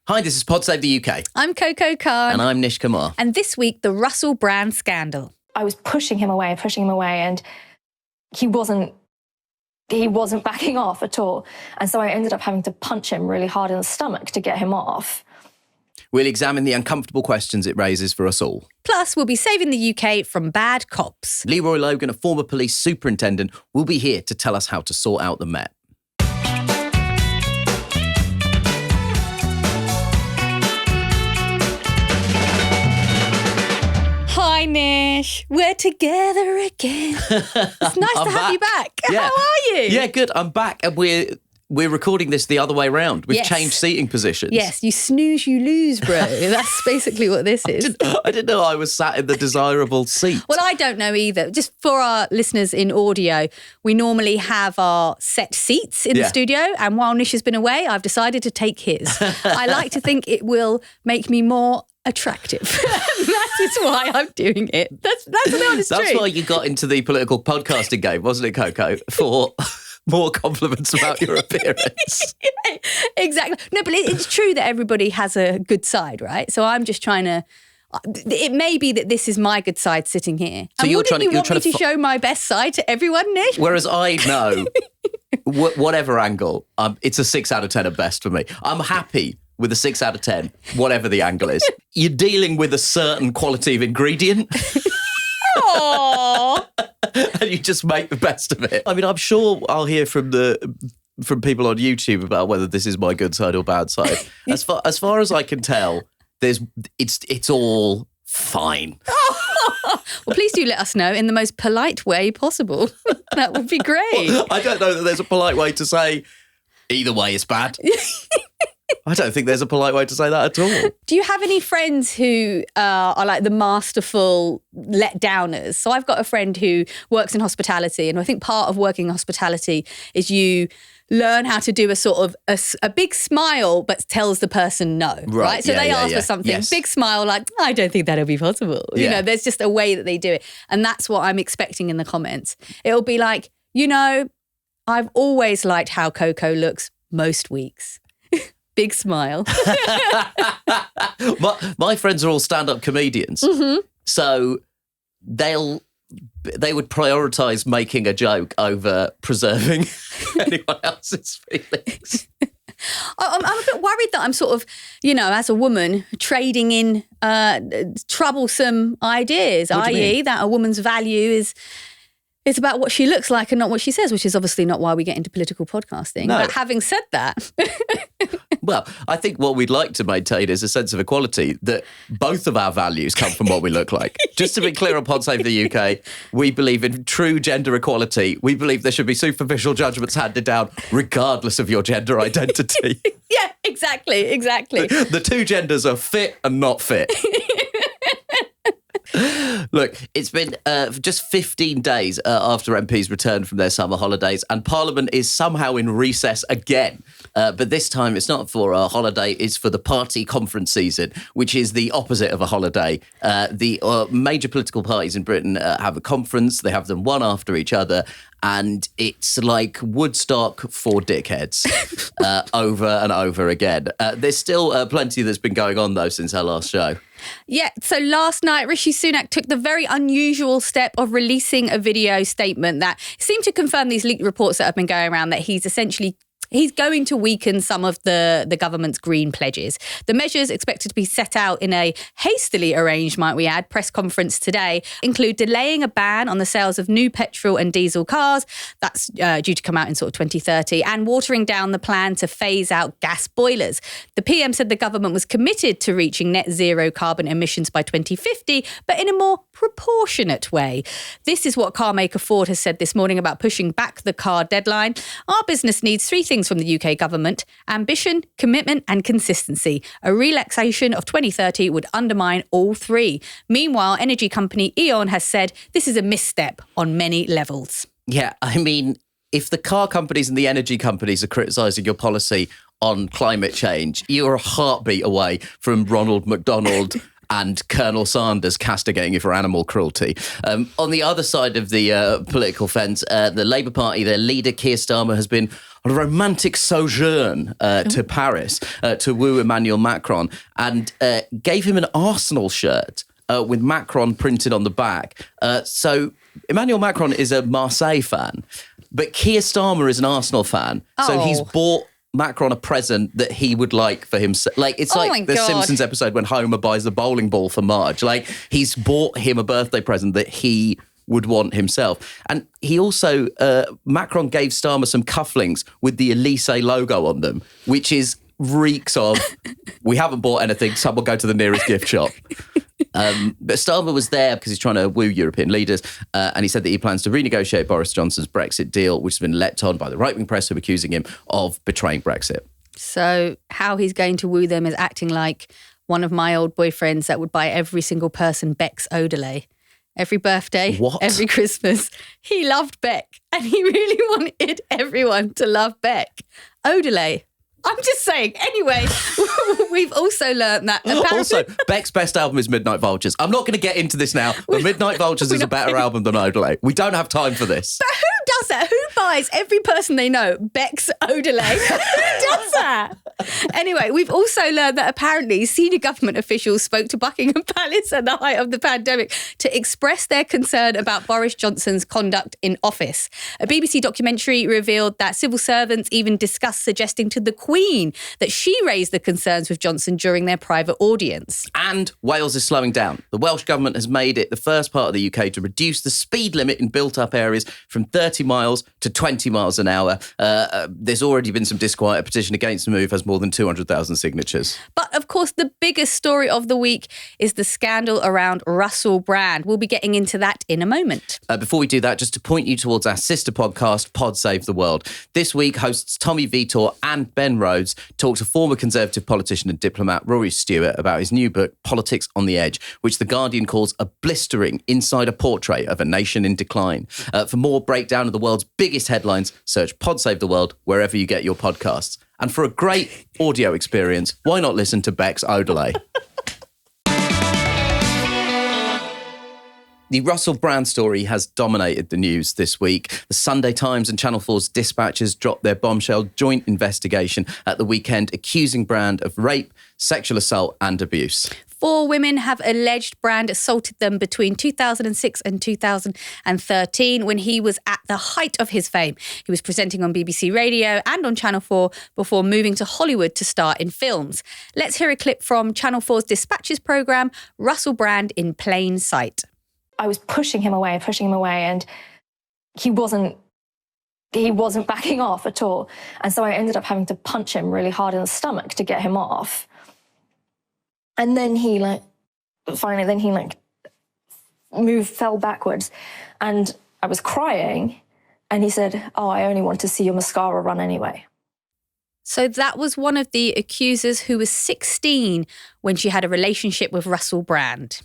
Hi, this is Pod Save the UK. I'm Coco Khan. And I'm Nish Kumar. And this week, the Russell Brand scandal. I was pushing him away, and he wasn't backing off at all. And so I ended up having to punch him really hard in the stomach to get him off. We'll examine the uncomfortable questions it raises for us all. Plus, we'll be saving the UK from bad cops. Leroy Logan, a former police superintendent, will be here to tell us how to sort out the Met. Hi, Nish. We're together again. It's nice to have you back. Yeah. How are you? Yeah, good. I'm back, and we're recording this the other way round. We've changed seating positions. Yes, you snooze, you lose, bro. That's basically what this is. I didn't know I was sat in the desirable seat. Well, I don't know either. Just for our listeners in audio, we normally have our set seats in the studio, and while Nish has been away, I've decided to take his. I like to think it will make me more attractive. That is why I'm doing it. That's the honest truth. That's why you got into the political podcasting game, wasn't it, Coco? For more compliments about your appearance. Yeah, exactly. No, but it's true that everybody has a good side, right? So I'm just trying to. It may be that this is my good side sitting here. So and you're wouldn't trying you want me to show my best side to everyone, Nish? Whereas I know, whatever angle, it's a 6 out of 10 at best for me. I'm happy with a 6 out of 10, whatever the angle is. You're dealing with a certain quality of ingredient. Aww. And you just make the best of it. I mean, I'm sure I'll hear from people on YouTube about whether this is my good side or bad side. As far as I can tell, it's all fine. Well, please do let us know in the most polite way possible. That would be great. Well, I don't know that there's a polite way to say either way is bad. I don't think there's a polite way to say that at all. Do you have any friends who are like the masterful letdowners? So I've got a friend who works in hospitality, and I think part of working in hospitality is you learn how to do a sort of a big smile but tells the person no, right? So they ask for something, big smile like, I don't think that'll be possible. Yeah. You know, there's just a way that they do it. And that's what I'm expecting in the comments. It'll be like, I've always liked how Coco looks most weeks. Big smile. My friends are all stand-up comedians, so they would prioritise making a joke over preserving anyone else's feelings. I'm a bit worried that I'm sort of, as a woman, trading in troublesome ideas, i.e. that a woman's value is it's about what she looks like and not what she says, which is obviously not why we get into political podcasting. No. But having said that... Well, I think what we'd like to maintain is a sense of equality, that both of our values come from what we look like. Just to be clear on Pod Save the UK, we believe in true gender equality. We believe there should be superficial judgments handed down regardless of your gender identity. Yeah, exactly. The two genders are fit and not fit. Look, it's been just 15 days after MPs returned from their summer holidays, and Parliament is somehow in recess again. But this time it's not for a holiday, it's for the party conference season, which is the opposite of a holiday. The major political parties in Britain have a conference, they have them one after each other, and it's like Woodstock for dickheads over and over again. There's still plenty that's been going on, though, since our last show. Yeah, so last night, Rishi Sunak took the very unusual step of releasing a video statement that seemed to confirm these leaked reports that have been going around that he's going to weaken some of the government's green pledges. The measures expected to be set out in a hastily arranged, might we add, press conference today include delaying a ban on the sales of new petrol and diesel cars. That's due to come out in sort of 2030, and watering down the plan to phase out gas boilers. The PM said the government was committed to reaching net zero carbon emissions by 2050, but in a more proportionate way. This is what car maker Ford has said this morning about pushing back the car deadline. Our business needs three things from the UK government: ambition, commitment and consistency. A relaxation of 2030 would undermine all three. Meanwhile, energy company E.ON has said this is a misstep on many levels. Yeah, I mean, if the car companies and the energy companies are criticising your policy on climate change, you're a heartbeat away from Ronald McDonald and Colonel Sanders castigating you for animal cruelty. On the other side of the political fence, the Labour Party, their leader, Keir Starmer, has been on a romantic sojourn to Paris to woo Emmanuel Macron, and gave him an Arsenal shirt with Macron printed on the back. So Emmanuel Macron is a Marseille fan, but Keir Starmer is an Arsenal fan. So he's bought Macron a present that he would like for himself. Like, it's like the Simpsons episode when Homer buys the bowling ball for Marge. Like, he's bought him a birthday present that he would want himself. And he also, Macron gave Starmer some cufflinks with the Elysee logo on them, which reeks of, we haven't bought anything, someone go to the nearest gift shop. But Starmer was there because he's trying to woo European leaders, and he said that he plans to renegotiate Boris Johnson's Brexit deal, which has been leapt on by the right-wing press who are accusing him of betraying Brexit. So how he's going to woo them is acting like one of my old boyfriends that would buy every single person Beck's Odelay. Every birthday, every Christmas. He loved Beck, and he really wanted everyone to love Beck. Odelay. I'm just saying. Anyway, we've also learned that apparently... Also, Beck's best album is Midnight Vultures. I'm not going to get into this now, but Midnight Vultures is a better album than Odelay. We don't have time for this. But who does that? Who buys every person they know Beck's Odelay? Who does that? Anyway, we've also learned that apparently senior government officials spoke to Buckingham Palace at the height of the pandemic to express their concern about Boris Johnson's conduct in office. A BBC documentary revealed that civil servants even discussed suggesting to the Queen that she raised the concerns with Johnson during their private audience. And Wales is slowing down. The Welsh government has made it the first part of the UK to reduce the speed limit in built-up areas from 30 miles to 20 miles an hour. There's already been some disquiet. A petition against the move has more than 200,000 signatures. But of course, the biggest story of the week is the scandal around Russell Brand. We'll be getting into that in a moment. Before we do that, just to point you towards our sister podcast, Pod Save the World. This week, hosts Tommy Vitor and Ben Rhodes talk to former Conservative politician and diplomat Rory Stewart about his new book, Politics on the Edge, which The Guardian calls a blistering insider portrait of a nation in decline. For more breakdown of the world's biggest headlines, search Pod Save the World wherever you get your podcasts. And for a great audio experience, why not listen to Beck's Odelay? The Russell Brand story has dominated the news this week. The Sunday Times and Channel 4's dispatchers dropped their bombshell joint investigation at the weekend, accusing Brand of rape, sexual assault and abuse. 4 women have alleged Brand assaulted them between 2006 and 2013 when he was at the height of his fame. He was presenting on BBC Radio and on Channel 4 before moving to Hollywood to star in films. Let's hear a clip from Channel 4's Dispatches programme, Russell Brand in Plain Sight. I was pushing him away, and he wasn't backing off at all. And so I ended up having to punch him really hard in the stomach to get him off. And then he fell backwards, and I was crying, and he said, "Oh, I only want to see your mascara run anyway." So that was one of the accusers who was 16 when she had a relationship with Russell Brand.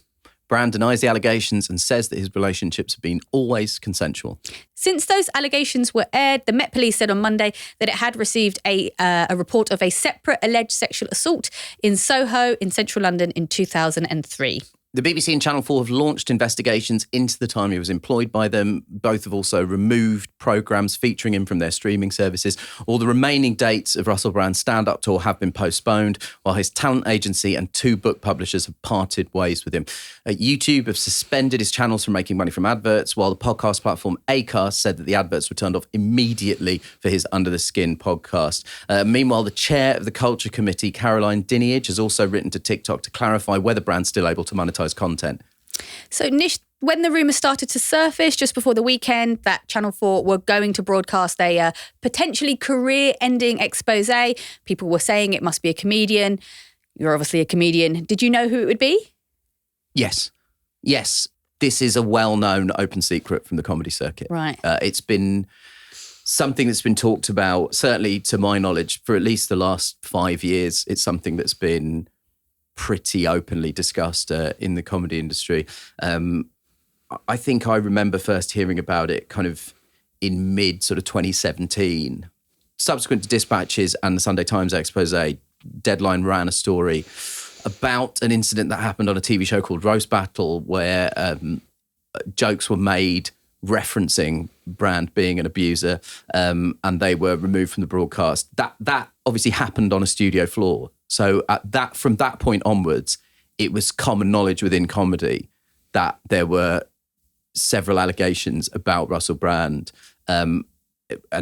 Brand denies the allegations and says that his relationships have been always consensual. Since those allegations were aired, the Met Police said on Monday that it had received a report of a separate alleged sexual assault in Soho in central London in 2003. The BBC and Channel 4 have launched investigations into the time he was employed by them. Both have also removed programmes featuring him from their streaming services. All the remaining dates of Russell Brand's stand-up tour have been postponed, while his talent agency and 2 book publishers have parted ways with him. YouTube have suspended his channels from making money from adverts, while the podcast platform Acast said that the adverts were turned off immediately for his Under the Skin podcast. Meanwhile, the chair of the Culture Committee, Caroline Dinniage, has also written to TikTok to clarify whether Brand's still able to monetize content. So, Nish, when the rumours started to surface just before the weekend that Channel 4 were going to broadcast a potentially career-ending expose, people were saying it must be a comedian. You're obviously a comedian. Did you know who it would be? Yes. This is a well-known open secret from the comedy circuit. Right. It's been something that's been talked about, certainly to my knowledge, for at least the last 5 years. It's something that's been pretty openly discussed in the comedy industry. I think I remember first hearing about it kind of in mid sort of 2017. Subsequent to Dispatches and the Sunday Times expose, Deadline ran a story about an incident that happened on a TV show called Roast Battle, where jokes were made referencing Brand being an abuser, and they were removed from the broadcast. That obviously happened on a studio floor. So from that point onwards, it was common knowledge within comedy that there were several allegations about Russell Brand, and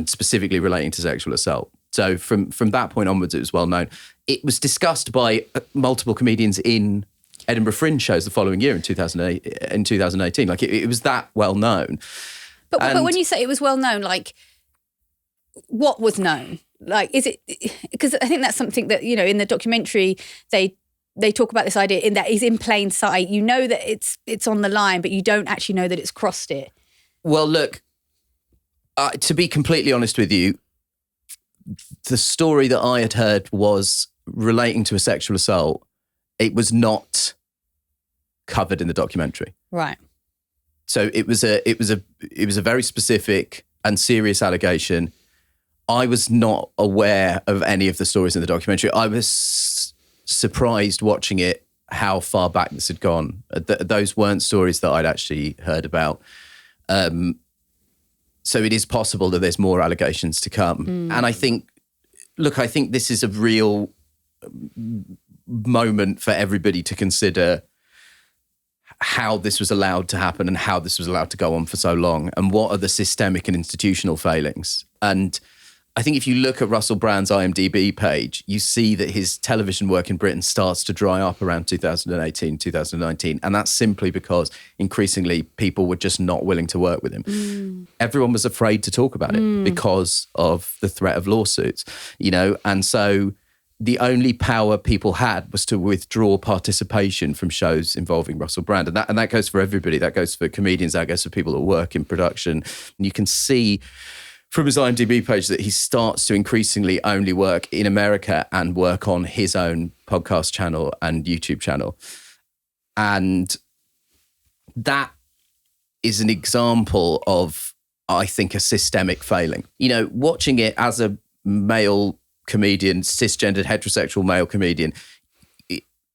specifically relating to sexual assault. So from that point onwards, it was well known. It was discussed by multiple comedians in Edinburgh Fringe shows the following year in 2018. Like it was that well known. But when you say it was well known, like what was known? Like, is it, because I think that's something that, in the documentary, they talk about this idea in that is in plain sight. You know that it's on the line, but you don't actually know that it's crossed it. Well, look, to be completely honest with you, the story that I had heard was relating to a sexual assault. It was not covered in the documentary. Right. So it was a very specific and serious allegation. I was not aware of any of the stories in the documentary. I was surprised watching it how far back this had gone. Those weren't stories that I'd actually heard about. So it is possible that there's more allegations to come. And I think this is a real moment for everybody to consider how this was allowed to happen and how this was allowed to go on for so long, and what are the systemic and institutional failings. And I think if you look at Russell Brand's IMDb page, you see that his television work in Britain starts to dry up around 2018, 2019. And that's simply because increasingly people were just not willing to work with him. Everyone was afraid to talk about it because of the threat of lawsuits, and so the only power people had was to withdraw participation from shows involving Russell Brand. And that goes for everybody. That goes for comedians, that goes for people that work in production. And you can see from his IMDb page that he starts to increasingly only work in America and work on his own podcast channel and YouTube channel. And that is an example of, I think, a systemic failing. Watching it as a male comedian, cisgendered, heterosexual male comedian,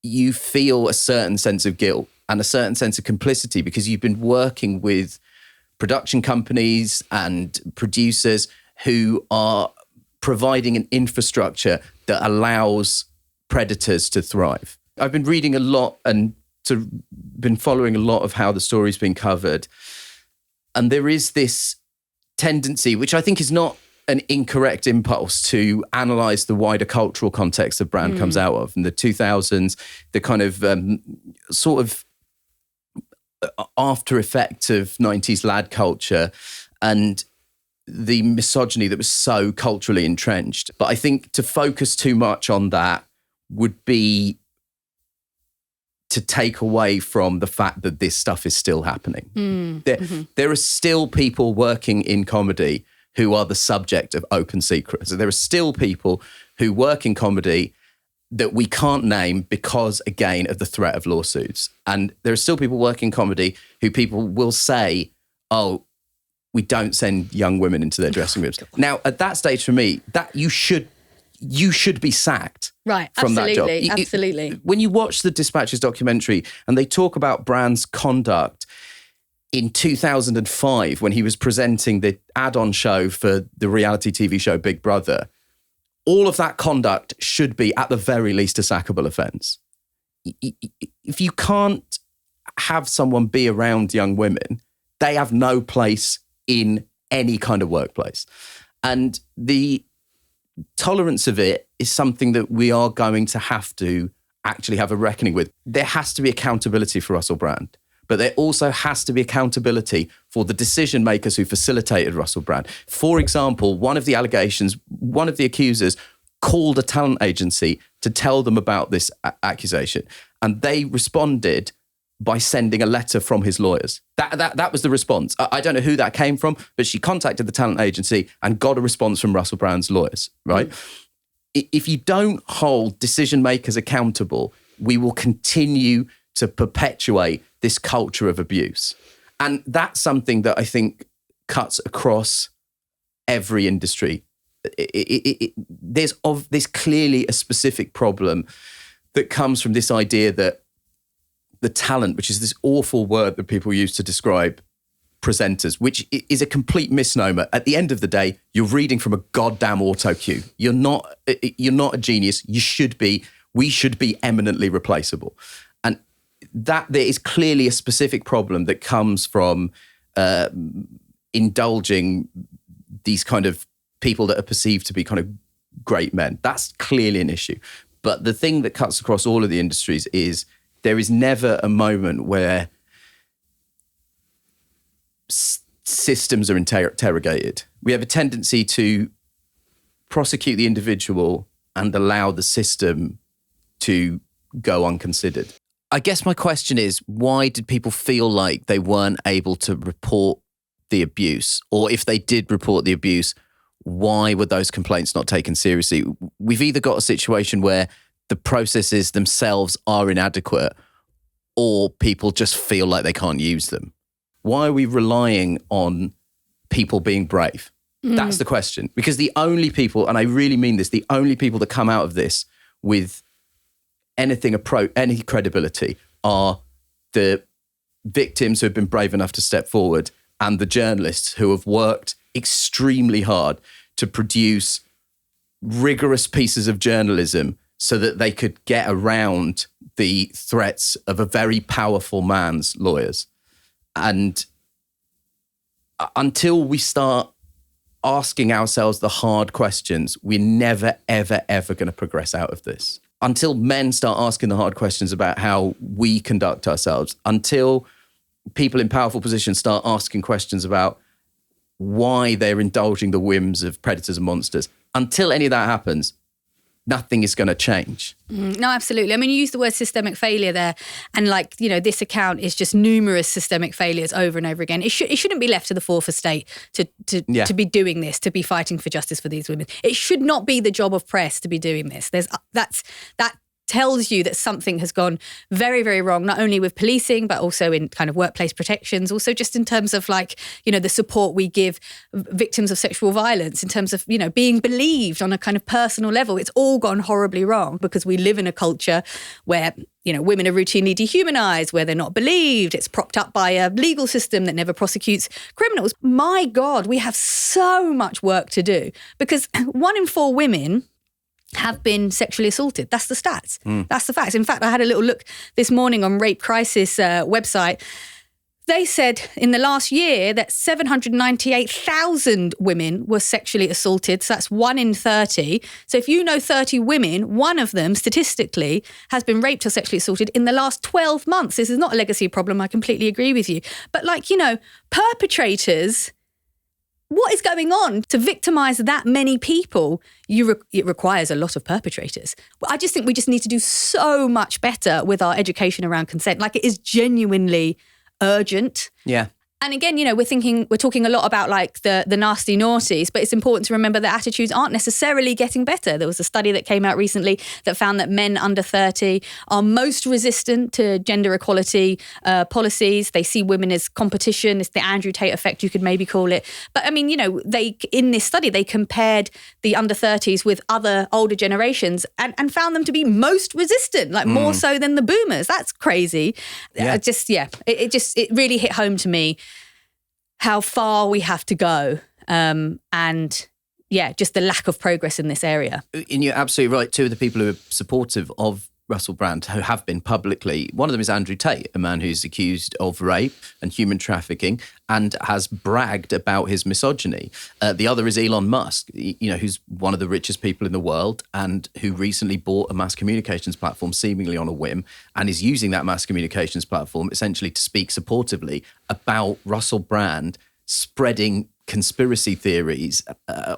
you feel a certain sense of guilt and a certain sense of complicity because you've been working with production companies and producers who are providing an infrastructure that allows predators to thrive. I've been reading a lot and been following a lot of how the story's been covered. And there is this tendency, which I think is not an incorrect impulse, to analyse the wider cultural context that Brand comes out of. In the 2000s, the kind of sort of after effect of 90s lad culture and the misogyny that was so culturally entrenched. But I think to focus too much on that would be to take away from the fact that this stuff is still happening. There are still people working in comedy who are the subject of open secrets. So there are still people who work in comedy that we can't name because, again, of the threat of lawsuits. And there are still people working comedy who people will say, oh, we don't send young women into their dressing rooms. Now, at that stage for me, that you should be sacked from that job. Absolutely. When you watch the Dispatches documentary and they talk about Brand's conduct in 2005, when he was presenting the add-on show for the reality TV show Big Brother, all of that conduct should be, at the very least, a sackable offence. If you can't have someone be around young women, they have no place in any kind of workplace. And the tolerance of it is something that we are going to have to actually have a reckoning with. There has to be accountability for Russell Brand. But there also has to be accountability for the decision makers who facilitated Russell Brand. For example, one of the accusers called a talent agency to tell them about this accusation. And they responded by sending a letter from his lawyers. That was the response. I don't know who that came from, but she contacted the talent agency and got a response from Russell Brand's lawyers, right? If you don't hold decision makers accountable, we will continue to perpetuate this culture of abuse. And that's something that I think cuts across every industry. There's clearly a specific problem that comes from this idea that the talent, which is this awful word that people use to describe presenters, which is a complete misnomer. At the end of the day, you're reading from a goddamn auto cue. You're not a genius. We should be eminently replaceable. And that there is clearly a specific problem that comes from indulging these kind of people that are perceived to be kind of great men. That's clearly an issue. But the thing that cuts across all of the industries is there is never a moment where systems are interrogated. We have a tendency to prosecute the individual and allow the system to go unconsidered. I guess my question is, why did people feel like they weren't able to report the abuse? Or if they did report the abuse, why were those complaints not taken seriously? We've either got a situation where the processes themselves are inadequate, or people just feel like they can't use them. Why are we relying on people being brave? That's the question. Because the only people, and I really mean this, the only people that come out of this with any credibility are the victims who have been brave enough to step forward and the journalists who have worked extremely hard to produce rigorous pieces of journalism so that they could get around the threats of a very powerful man's lawyers. And until we start asking ourselves the hard questions, we're never, ever, ever going to progress out of this. Until men start asking the hard questions about how we conduct ourselves, until people in powerful positions start asking questions about why they're indulging the whims of predators and monsters, until any of that happens, nothing is going to change. No, absolutely. I mean, you use the word systemic failure there, and this account is just numerous systemic failures over and over again. It shouldn't be left to the fourth estate to be doing this, to be fighting for justice for these women. It should not be the job of press to be doing this. That tells you that something has gone very, very wrong, not only with policing, but also in kind of workplace protections, also just in terms of the support we give victims of sexual violence, in terms of, being believed on a kind of personal level. It's all gone horribly wrong because we live in a culture where, women are routinely dehumanized, where they're not believed. It's propped up by a legal system that never prosecutes criminals. My God, we have so much work to do because 1 in 4 women have been sexually assaulted. That's the stats. That's the facts. In fact, I had a little look this morning on Rape Crisis website. They said in the last year that 798,000 women were sexually assaulted. So that's 1 in 30. So if you know 30 women, one of them statistically has been raped or sexually assaulted in the last 12 months. This is not a legacy problem. I completely agree with you. But perpetrators, what is going on to victimise that many people? It requires a lot of perpetrators. I just think we just need to do so much better with our education around consent. It is genuinely urgent. Yeah. And again, we're talking a lot about the nasty naughties, but it's important to remember that attitudes aren't necessarily getting better. There was a study that came out recently that found that men under 30 are most resistant to gender equality policies. They see women as competition. It's the Andrew Tate effect, you could maybe call it. But I mean, in this study, they compared the under 30s with other older generations and found them to be most resistant, more so than the boomers. That's crazy. Yeah. It really hit home to me how far we have to go, and just the lack of progress in this area. And you're absolutely right. 2 of the people who are supportive of Russell Brand, who have been publicly, one of them is Andrew Tate, a man who's accused of rape and human trafficking and has bragged about his misogyny. The other is Elon Musk, who's one of the richest people in the world and who recently bought a mass communications platform seemingly on a whim and is using that mass communications platform essentially to speak supportively about Russell Brand spreading conspiracy theories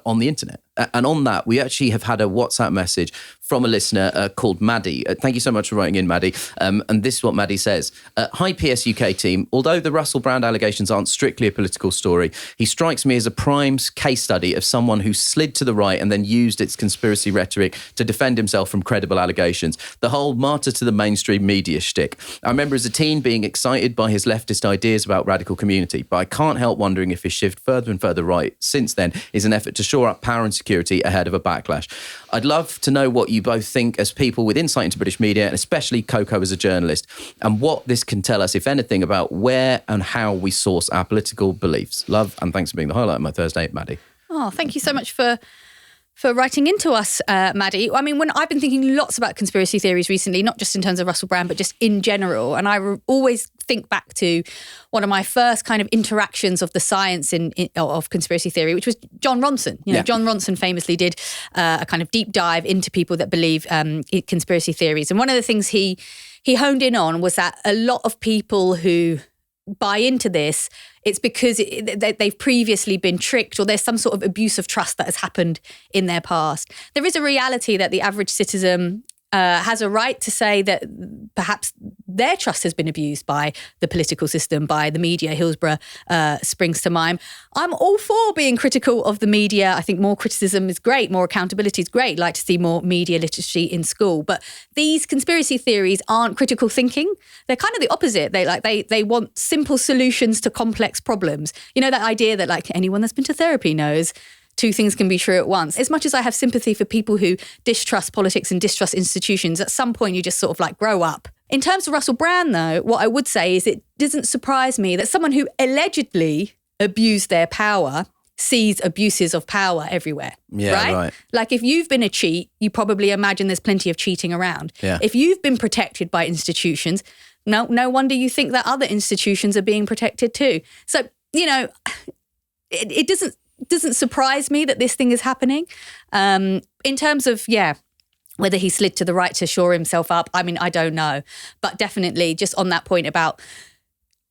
on the internet. And on that, we actually have had a WhatsApp message from a listener called Maddie. Thank you so much for writing in, Maddie. And this is what Maddie says. Hi, PSUK team. Although the Russell Brand allegations aren't strictly a political story, he strikes me as a prime case study of someone who slid to the right and then used its conspiracy rhetoric to defend himself from credible allegations. The whole martyr to the mainstream media shtick. I remember as a teen being excited by his leftist ideas about radical community, but I can't help wondering if his shift further and further right since then is an effort to shore up power and security ahead of a backlash. I'd love to know what you both think as people with insight into British media, and especially Coco as a journalist, and what this can tell us, if anything, about where and how we source our political beliefs. Love, and thanks for being the highlight of my Thursday, Maddie. Oh, thank you so much for writing into us, Maddie. I mean, when I've been thinking lots about conspiracy theories recently, not just in terms of Russell Brand, but just in general. And I always think back to one of my first kind of interactions of the science of conspiracy theory, which was John Ronson. John Ronson famously did a kind of deep dive into people that believe conspiracy theories. And one of the things he honed in on was that a lot of people who buy into this, it's because they've previously been tricked, or there's some sort of abuse of trust that has happened in their past. There is a reality that the average citizen has a right to say that perhaps their trust has been abused by the political system, by the media. Hillsborough springs to mind. I'm all for being critical of the media. I think more criticism is great, more accountability is great. I'd like to see more media literacy in school. But these conspiracy theories aren't critical thinking. They're kind of the opposite. They want simple solutions to complex problems. You know, that idea that like anyone that's been to therapy knows two things can be true at once. As much as I have sympathy for people who distrust politics and distrust institutions, at some point you just sort of like grow up. In terms of Russell Brand, though, what I would say is it doesn't surprise me that someone who allegedly abused their power sees abuses of power everywhere. Yeah, right. Like if you've been a cheat, you probably imagine there's plenty of cheating around. Yeah. If you've been protected by institutions, no wonder you think that other institutions are being protected too. So, you know, it doesn't surprise me that this thing is happening. In terms of, whether he slid to the right to shore himself up, I mean, I don't know. But definitely just on that point about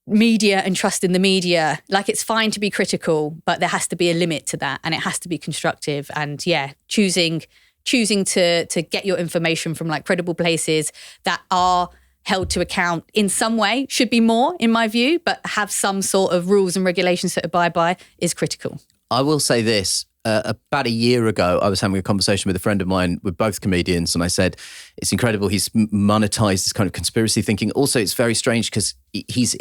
media and trust in the media, like it's fine to be critical, but there has to be a limit to that, and it has to be constructive. And choosing to get your information from like credible places that are held to account in some way should be more, in my view, but have some sort of rules and regulations to abide by is critical. I will say this. About a year ago, I was having a conversation with a friend of mine. We're both comedians, and I said, it's incredible he's monetized this kind of conspiracy thinking. Also, it's very strange because he's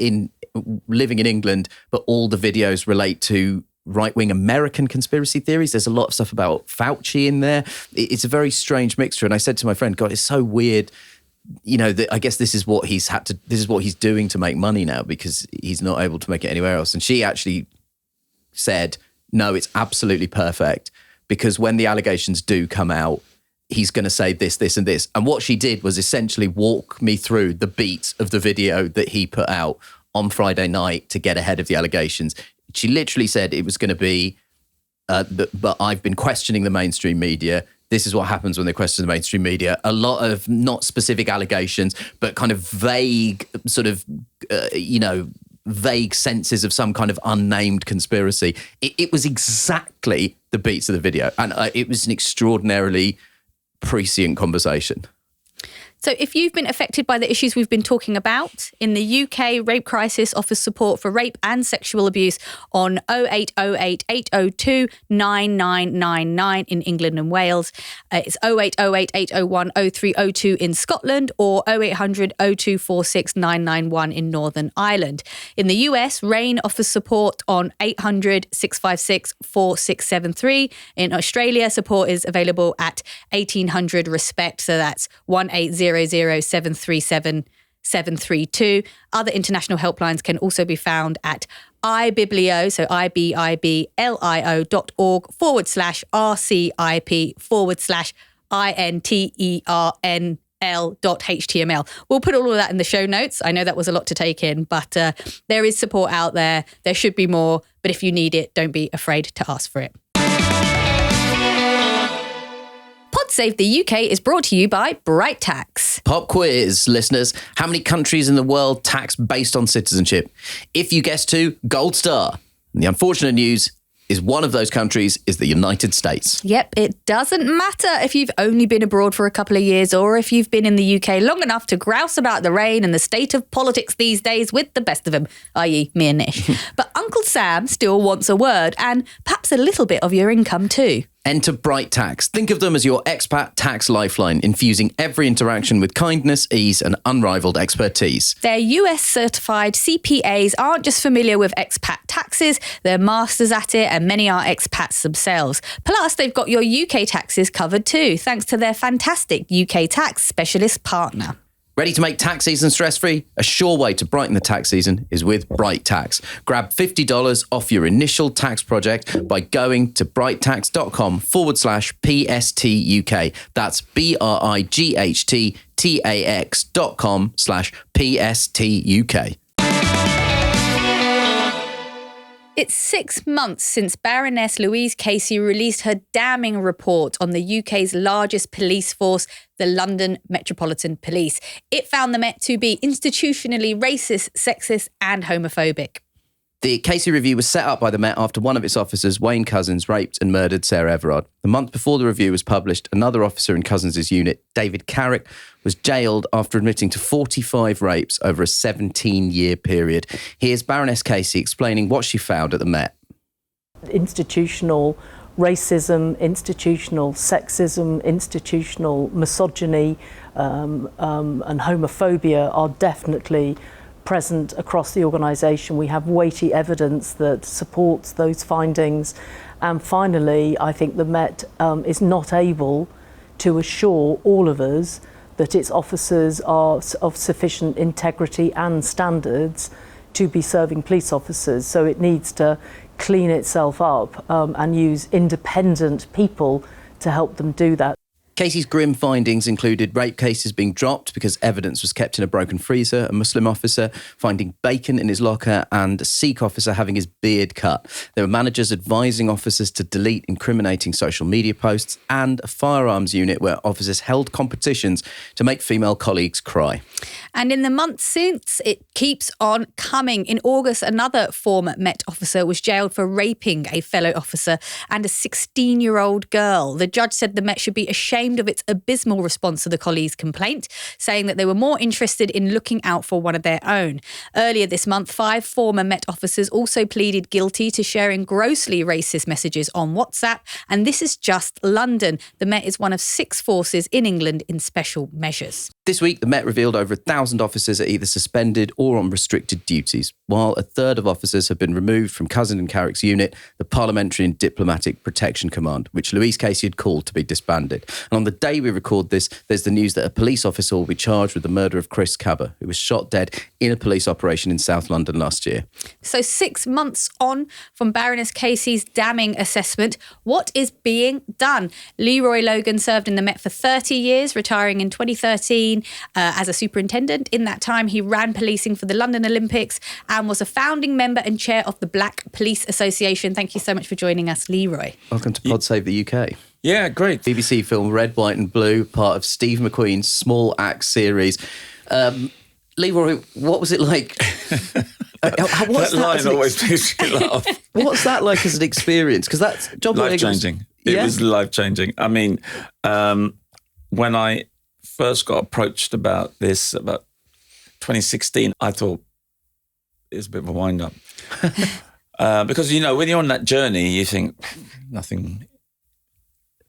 living in England, but all the videos relate to right-wing American conspiracy theories. There's a lot of stuff about Fauci in there. It's a very strange mixture. And I said to my friend, God, it's so weird. You know, I guess this is what he's doing to make money now, because he's not able to make it anywhere else. And she actually said, no, it's absolutely perfect, because when the allegations do come out, he's going to say this, this, and this. And what she did was essentially walk me through the beats of the video that he put out on Friday night to get ahead of the allegations. She literally said it was going to be, but I've been questioning the mainstream media. This is what happens when they question the mainstream media. A lot of not specific allegations, but kind of vague sort of, vague senses of some kind of unnamed conspiracy. It was exactly the beats of the video. And it was an extraordinarily prescient conversation. So if you've been affected by the issues we've been talking about, in the UK, Rape Crisis offers support for rape and sexual abuse on 0808 802 9999 in England and Wales. It's 0808 801 0302 in Scotland, or 0800 0246 991 in Northern Ireland. In the US, RAIN offers support on 800 656 4673. In Australia, support is available at 1800 RESPECT, so that's 1800 737 732. Other international helplines can also be found at iBiblio, so iblio.org/RCIP/INTERNL.html. We'll put all of that in the show notes. I know that was a lot to take in, but there is support out there. There should be more, but if you need it, don't be afraid to ask for it. Save the UK is brought to you by Bright Tax. Pop quiz, listeners. How many countries in the world tax based on citizenship? If you guess 2, gold star. And the unfortunate news is one of those countries is the United States. Yep, it doesn't matter if you've only been abroad for a couple of years or if you've been in the UK long enough to grouse about the rain and the state of politics these days with the best of them, i.e. me and Nish. But Uncle Sam still wants a word, and perhaps a little bit of your income too. Enter Bright Tax. Think of them as your expat tax lifeline, infusing every interaction with kindness, ease, and unrivaled expertise. Their US certified CPAs aren't just familiar with expat taxes, they're masters at it, and many are expats themselves. Plus, they've got your UK taxes covered too, thanks to their fantastic UK tax specialist partner. Ready to make tax season stress-free? A sure way to brighten the tax season is with Bright Tax. Grab $50 off your initial tax project by going to brighttax.com/PSTUK. That's BRIGHTTAX.com/PSTUK. It's 6 months since Baroness Louise Casey released her damning report on the UK's largest police force, the London Metropolitan Police. It found the Met to be institutionally racist, sexist and homophobic. The Casey review was set up by the Met after one of its officers, Wayne Couzens, raped and murdered Sarah Everard. The month before the review was published, another officer in Couzens' unit, David Carrick, was jailed after admitting to 45 rapes over a 17-year period. Here's Baroness Casey explaining what she found at the Met. Institutional racism, institutional sexism, institutional misogyny and homophobia are definitely present across the organisation. We have weighty evidence that supports those findings. And finally, I think the Met is not able to assure all of us that its officers are of sufficient integrity and standards to be serving police officers. So it needs to clean itself up and use independent people to help them do that. Casey's grim findings included rape cases being dropped because evidence was kept in a broken freezer, a Muslim officer finding bacon in his locker, and a Sikh officer having his beard cut. There were managers advising officers to delete incriminating social media posts, and a firearms unit where officers held competitions to make female colleagues cry. And in the months since, it keeps on coming. In August, another former Met officer was jailed for raping a fellow officer and a 16-year-old girl. The judge said the Met should be ashamed of its abysmal response to the colleague's complaint, saying that they were more interested in looking out for one of their own. Earlier this month, 5 former Met officers also pleaded guilty to sharing grossly racist messages on WhatsApp. And this is just London. The Met is one of 6 forces in England in special measures. This week, the Met revealed over 1,000 officers are either suspended or on restricted duties, while a third of officers have been removed from Couzens and Carrick's unit, the Parliamentary and Diplomatic Protection Command, which Louise Casey had called to be disbanded. And on the day we record this, there's the news that a police officer will be charged with the murder of Chris Cabba, who was shot dead in a police operation in South London last year. So 6 months on from Baroness Casey's damning assessment, what is being done? Leroy Logan served in the Met for 30 years, retiring in 2013 as a superintendent. In that time, he ran policing for the London Olympics and was a founding member and chair of the Black Police Association. Thank you so much for joining us, Leroy. Welcome to Pod Save the UK. Yeah, great. BBC film Red, White and Blue, part of Steve McQueen's Small Axe series. Leroy, what was it like? That line always makes me laugh. What's that like as an experience? Because that's job life-changing. It was life-changing. I mean, when I first got approached about this, about 2016, I thought it was a bit of a wind-up. Because, you know, when you're on that journey, you think nothing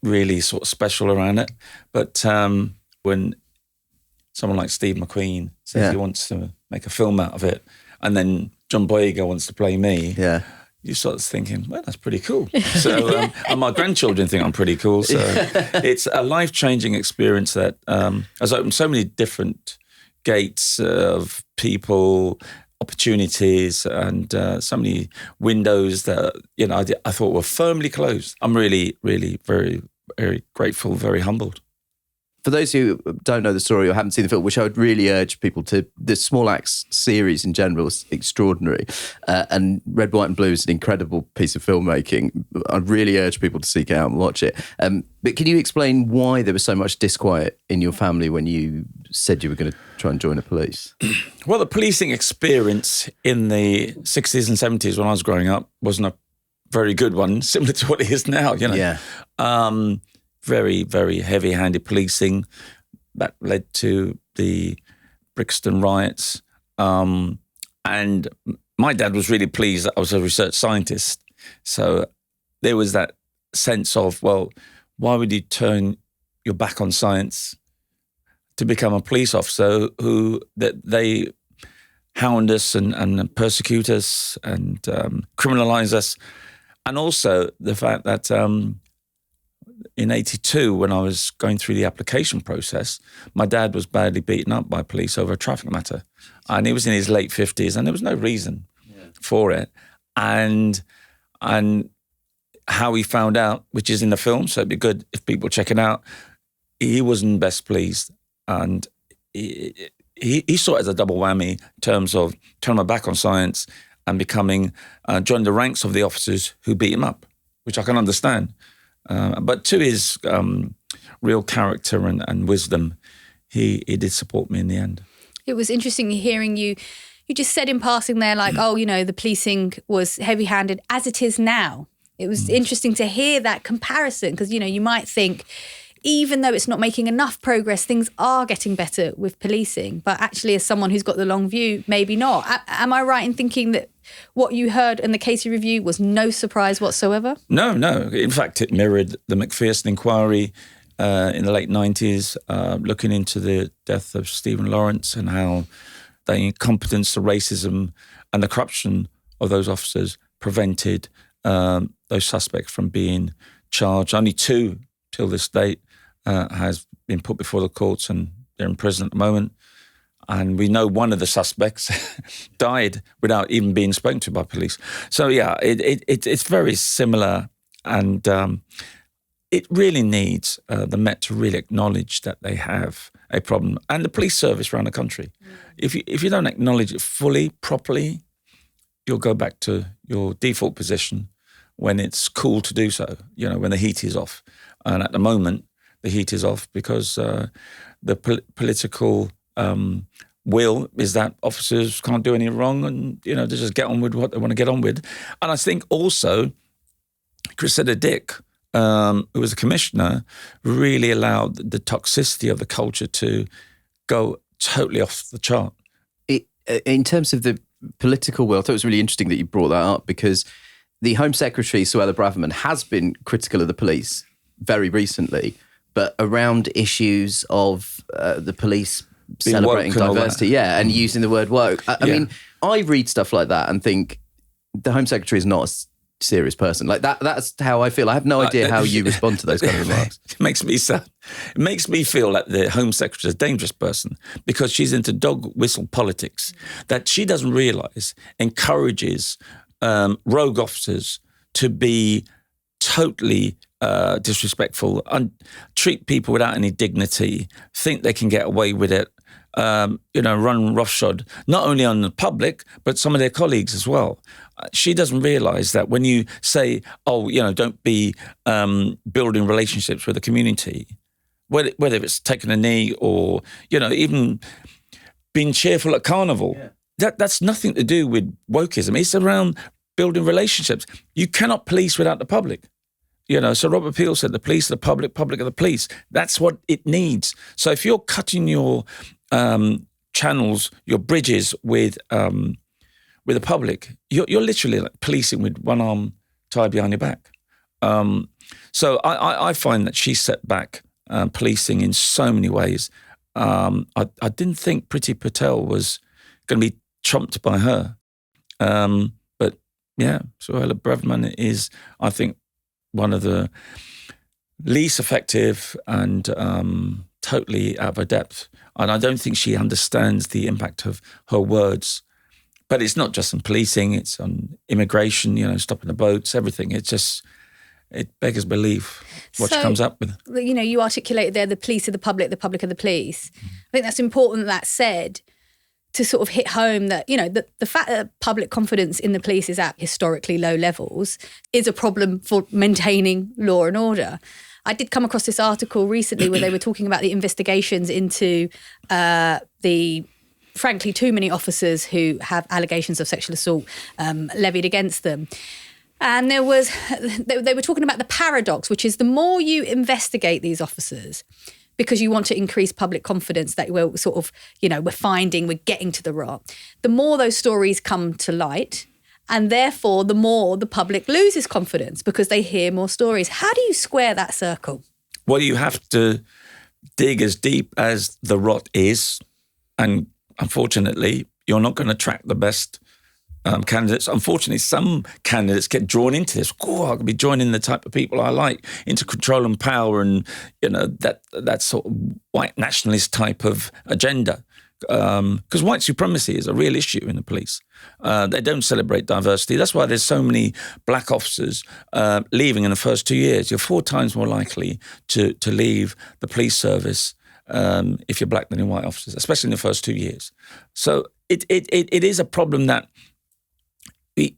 really sort of special around it. But when someone like Steve McQueen says he wants to make a film out of it, and then John Boyega wants to play me, you start thinking, well, that's pretty cool. So, and my grandchildren think I'm pretty cool. So it's a life-changing experience that has opened so many different gates of people, opportunities, and so many windows that, you know, I thought were firmly closed. I'm really, really very, very grateful, very humbled. For those who don't know the story or haven't seen the film, which I would really urge people to, the Small Axe series in general is extraordinary. And Red, White and Blue is an incredible piece of filmmaking. I'd really urge people to seek it out and watch it. But can you explain why there was so much disquiet in your family when you said you were going to try and join the police? Well, the policing experience in the 60s and 70s when I was growing up wasn't a very good one, similar to what it is now, you know. Yeah. Very, very heavy-handed policing that led to the Brixton riots. And my dad was really pleased that I was a research scientist. So there was that sense of, well, why would you turn your back on science to become a police officer who that they hound us and persecute us and criminalise us? And also the fact that in 82, when I was going through the application process, my dad was badly beaten up by police over a traffic matter. And he was in his late 50s and there was no reason for it. And how he found out, which is in the film, so it'd be good if people check it out, he wasn't best pleased. And he saw it as a double whammy in terms of turning my back on science and becoming, joining the ranks of the officers who beat him up, which I can understand. But to his real character and wisdom, he did support me in the end. It was interesting hearing you. You just said in passing there, like, oh, the policing was heavy-handed as it is now. It was interesting to hear that comparison because, you might think, even though it's not making enough progress, things are getting better with policing. But actually, as someone who's got the long view, maybe not. Am I right in thinking that what you heard in the Casey review was no surprise whatsoever? No. In fact, it mirrored the Macpherson inquiry in the late 90s, looking into the death of Stephen Lawrence and how the incompetence, the racism and the corruption of those officers prevented those suspects from being charged. Only 2 till this date has been put before the courts and they're in prison at the moment. And we know one of the suspects died without even being spoken to by police. So, yeah, it's very similar. And it really needs the Met to really acknowledge that they have a problem. And the police service around the country. If you don't acknowledge it fully, properly, you'll go back to your default position when it's cool to do so, when the heat is off. And at the moment, the heat is off because the political will is that officers can't do any wrong and, they just get on with what they want to get on with. And I think also Cressida Dick, who was a commissioner, really allowed the toxicity of the culture to go totally off the chart. In terms of the political will, I thought it was really interesting that you brought that up because the Home Secretary, Suella Braverman, has been critical of the police very recently, but around issues of the police being celebrating diversity, and using the word woke. I mean, I read stuff like that and think the Home Secretary is not a serious person. Like that's how I feel. I have no idea how you respond to those kind of remarks. It makes me sad. It makes me feel like the Home Secretary is a dangerous person because she's into dog whistle politics that she doesn't realise encourages rogue officers to be totally disrespectful and treat people without any dignity, think they can get away with it, run roughshod, not only on the public, but some of their colleagues as well. She doesn't realise that when you say, don't be building relationships with the community, whether it's taking a knee or, even being cheerful at carnival, that's nothing to do with wokeism. It's around building relationships. You cannot police without the public. So Robert Peel said the police are the public, public are the police. That's what it needs. So if you're cutting your channels, your bridges with the public, you're literally like policing with one arm tied behind your back. So I find that she set back policing in so many ways. I didn't think Priti Patel was going to be trumped by her. But yeah, Suella Braverman is, I think, one of the least effective and totally out of her depth. And I don't think she understands the impact of her words. But it's not just on policing, it's on immigration, stopping the boats, everything. It beggars belief what she comes up with. You articulated there, the police are the public are the police. I think that's important that said to sort of hit home that, the fact that public confidence in the police is at historically low levels is a problem for maintaining law and order. I did come across this article recently where they were talking about the investigations into the frankly too many officers who have allegations of sexual assault levied against them. And they were talking about the paradox, which is the more you investigate these officers, because you want to increase public confidence that we're sort of, we're getting to the rot, the more those stories come to light And therefore, the more the public loses confidence because they hear more stories. How do you square that circle? Well, you have to dig as deep as the rot is. And unfortunately, you're not going to attract the best candidates. Unfortunately, some candidates get drawn into this. Oh, I could be joining the type of people I like, into control and power, and that sort of white nationalist type of agenda. Because white supremacy is a real issue in the police. They don't celebrate diversity. That's why there's so many black officers leaving in the first 2 years. You're 4 times more likely to leave the police service if you're black than your white officers, especially in the first 2 years. So it is a problem that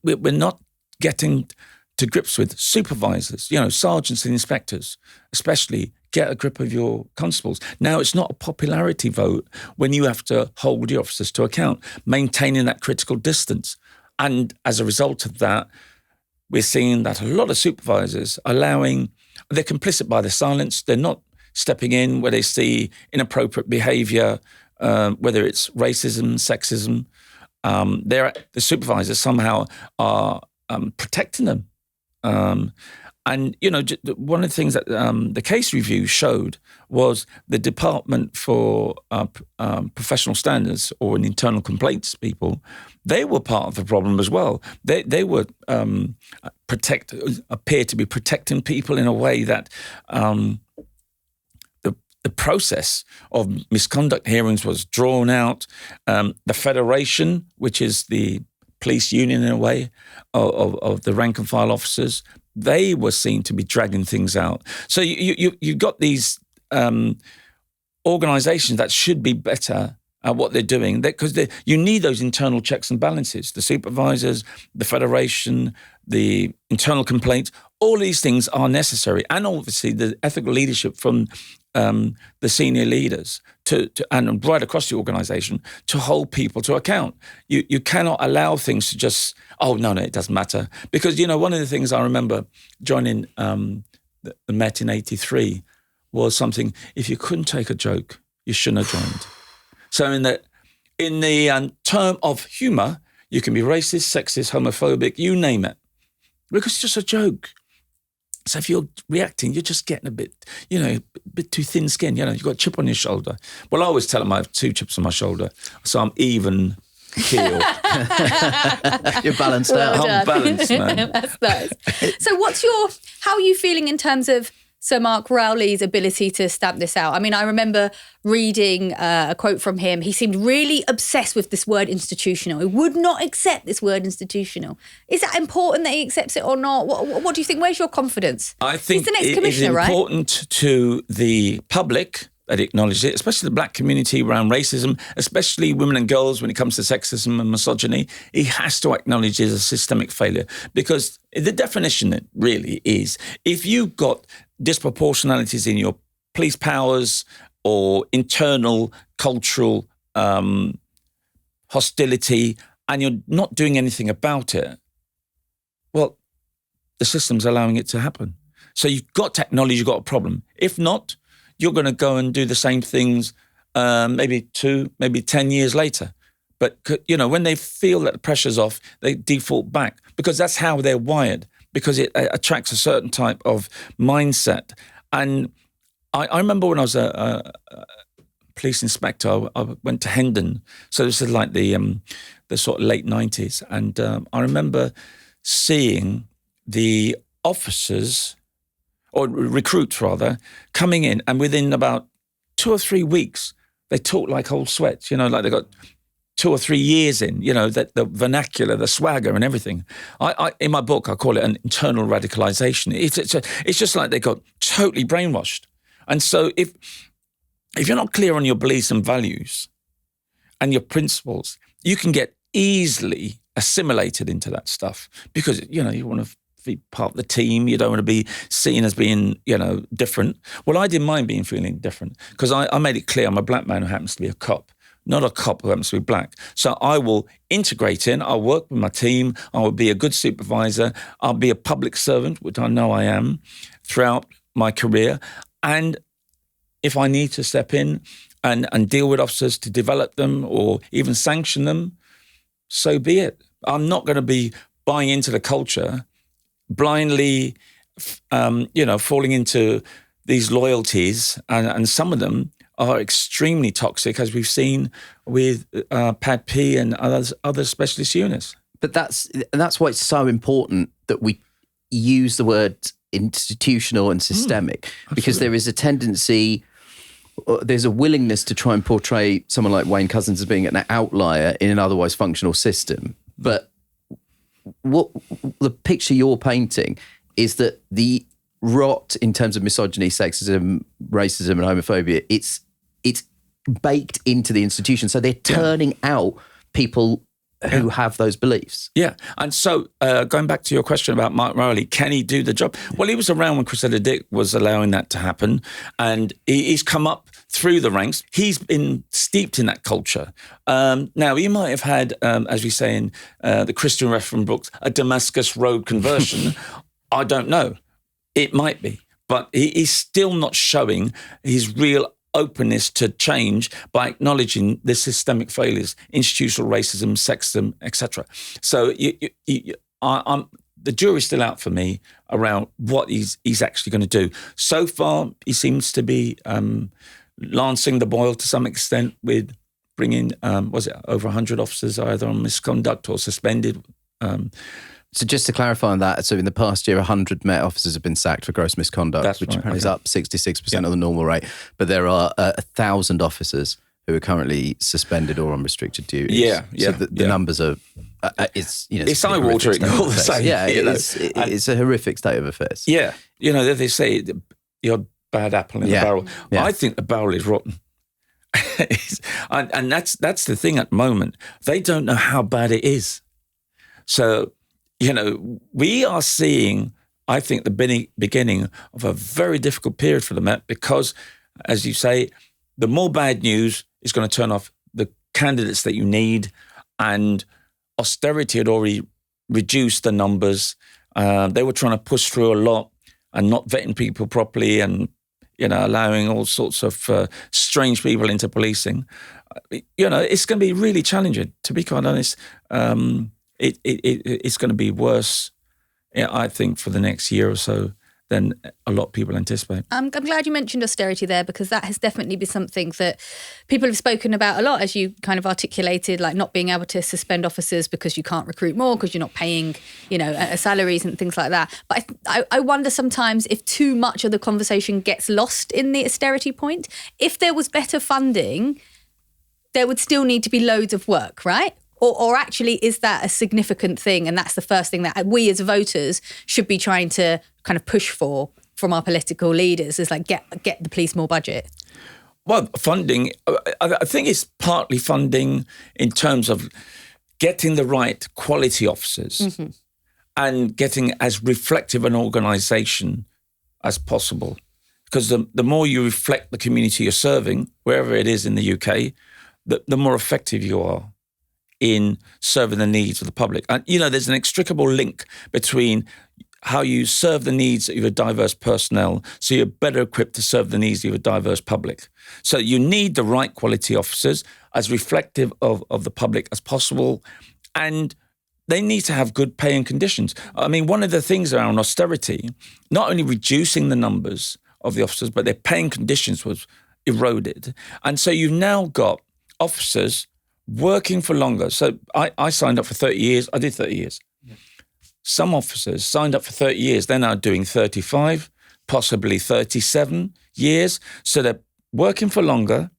we're not getting to grips with. Supervisors, sergeants and inspectors, especially, get a grip of your constables. Now, it's not a popularity vote when you have to hold your officers to account, maintaining that critical distance. And as a result of that, we're seeing that a lot of supervisors they're complicit by their silence. They're not stepping in where they see inappropriate behaviour, whether it's racism, sexism. The supervisors somehow are protecting them. And, one of the things that the case review showed was the Department for Professional Standards, or an internal complaints people, they were part of the problem as well. They were appear to be protecting people in a way that the process of misconduct hearings was drawn out. The Federation, which is the police union in a way, of the rank and file officers, they were seen to be dragging things out. So you've got these organisations that should be better at what they're doing, because you need those internal checks and balances. The supervisors, the Federation, the internal complaints, all these things are necessary. And obviously the ethical leadership from the senior leaders and right across the organisation to hold people to account. You cannot allow things to just, no, it doesn't matter. Because, one of the things I remember joining the Met in 83 was something, if you couldn't take a joke, you shouldn't have joined. So in the term of humour, you can be racist, sexist, homophobic, you name it, because it's just a joke. So if you're reacting, you're just getting a bit too thin-skinned. You've got a chip on your shoulder. Well, I always tell them I have 2 chips on my shoulder, so I'm even keel. You're balanced out. I'm balanced, man. That's nice. So how are you feeling in terms of Sir Mark Rowley's ability to stamp this out? I mean, I remember reading a quote from him. He seemed really obsessed with this word institutional. He would not accept this word institutional. Is that important that he accepts it or not? What do you think? Where's your confidence? I think he's the next it is commissioner, important to the public that acknowledge it, especially the black community around racism, especially women and girls when it comes to sexism and misogyny. He has to acknowledge it as a systemic failure, because the definition really is, if you've got disproportionalities in your police powers or internal cultural hostility, and you're not doing anything about it, well, the system's allowing it to happen. So you've got to acknowledge you've got a problem. If not, you're going to go and do the same things maybe 2, maybe 10 years later. But, when they feel that the pressure's off, they default back, because that's how they're wired, because it attracts a certain type of mindset. And I remember when I was a police inspector, I went to Hendon. So this is like the sort of late 90s. And I remember seeing the officers, or recruits rather, coming in, and within about 2 or 3 weeks, they talk like old sweats, like they got 2 or 3 years in, that the vernacular, the swagger and everything. I in my book, I call it an internal radicalization. It's just like they got totally brainwashed. And so if you're not clear on your beliefs and values and your principles, you can get easily assimilated into that stuff, because, you want to be part of the team. You don't want to be seen as being, different. Well, I didn't mind feeling different, because I made it clear I'm a black man who happens to be a cop, not a cop who happens to be black. So I will integrate in, I'll work with my team, I will be a good supervisor, I'll be a public servant, which I know I am, throughout my career. And if I need to step in and deal with officers to develop them or even sanction them, so be it. I'm not going to be buying into the culture, blindly, falling into these loyalties, and some of them are extremely toxic, as we've seen with Pad P and other specialist units. But that's why it's so important that we use the word institutional and systemic, because there is a tendency, there's a willingness to try and portray someone like Wayne Couzens as being an outlier in an otherwise functional system. But what the picture you're painting is that the rot in terms of misogyny, sexism, racism and homophobia, it's baked into the institution. So they're turning out people who have those beliefs. Yeah. And so going back to your question about Mark Rowley, can he do the job? Well, he was around when Cressida Dick was allowing that to happen, and he's come up through the ranks. He's been steeped in that culture. Now, he might have had, as we say in the Christian Reference books, a Damascus Road conversion. I don't know. It might be. But he's still not showing his real openness to change by acknowledging the systemic failures, institutional racism, sexism, etc. So the jury's still out for me around what he's actually going to do. So far, he seems to be lancing the boil to some extent with bringing, over 100 officers either on misconduct or suspended. So just to clarify on that, so in the past year, 100 Met officers have been sacked for gross misconduct, which is up 66% of the normal rate. But there are 1,000 officers who are currently suspended or on restricted duties. So the numbers are, it's eye-watering all the same. Yeah, it's a horrific state of affairs. Yeah. They say you're a bad apple in the barrel. Yeah. I think the barrel is rotten. and that's the thing at the moment. They don't know how bad it is. So, we are seeing, I think, the beginning of a very difficult period for the Met because, as you say, the more bad news is going to turn off the candidates that you need, and austerity had already reduced the numbers. They were trying to push through a lot and not vetting people properly and, allowing all sorts of strange people into policing. It's going to be really challenging, to be quite honest. It's going to be worse, I think, for the next year or so than a lot of people anticipate. I'm glad you mentioned austerity there, because that has definitely been something that people have spoken about a lot, as you kind of articulated, like not being able to suspend officers because you can't recruit more, because you're not paying, salaries and things like that. But I wonder sometimes if too much of the conversation gets lost in the austerity point. If there was better funding, there would still need to be loads of work, right? Or actually, is that a significant thing? And that's the first thing that we as voters should be trying to kind of push for from our political leaders, is like get the police more budget. Well, funding, I think it's partly funding in terms of getting the right quality officers and getting as reflective an organisation as possible. Because the more you reflect the community you're serving, wherever it is in the UK, the more effective you are in serving the needs of the public. And, there's an inextricable link between how you serve the needs of your diverse personnel, so you're better equipped to serve the needs of your diverse public. So you need the right quality officers, as reflective of the public as possible, and they need to have good pay and conditions. I mean, one of the things around austerity, not only reducing the numbers of the officers, but their pay and conditions was eroded. And so you've now got officers working for longer. So I signed up for 30 years. I did 30 years. Yeah. Some officers signed up for 30 years. They're now doing 35, possibly 37 years. So they're working for longer,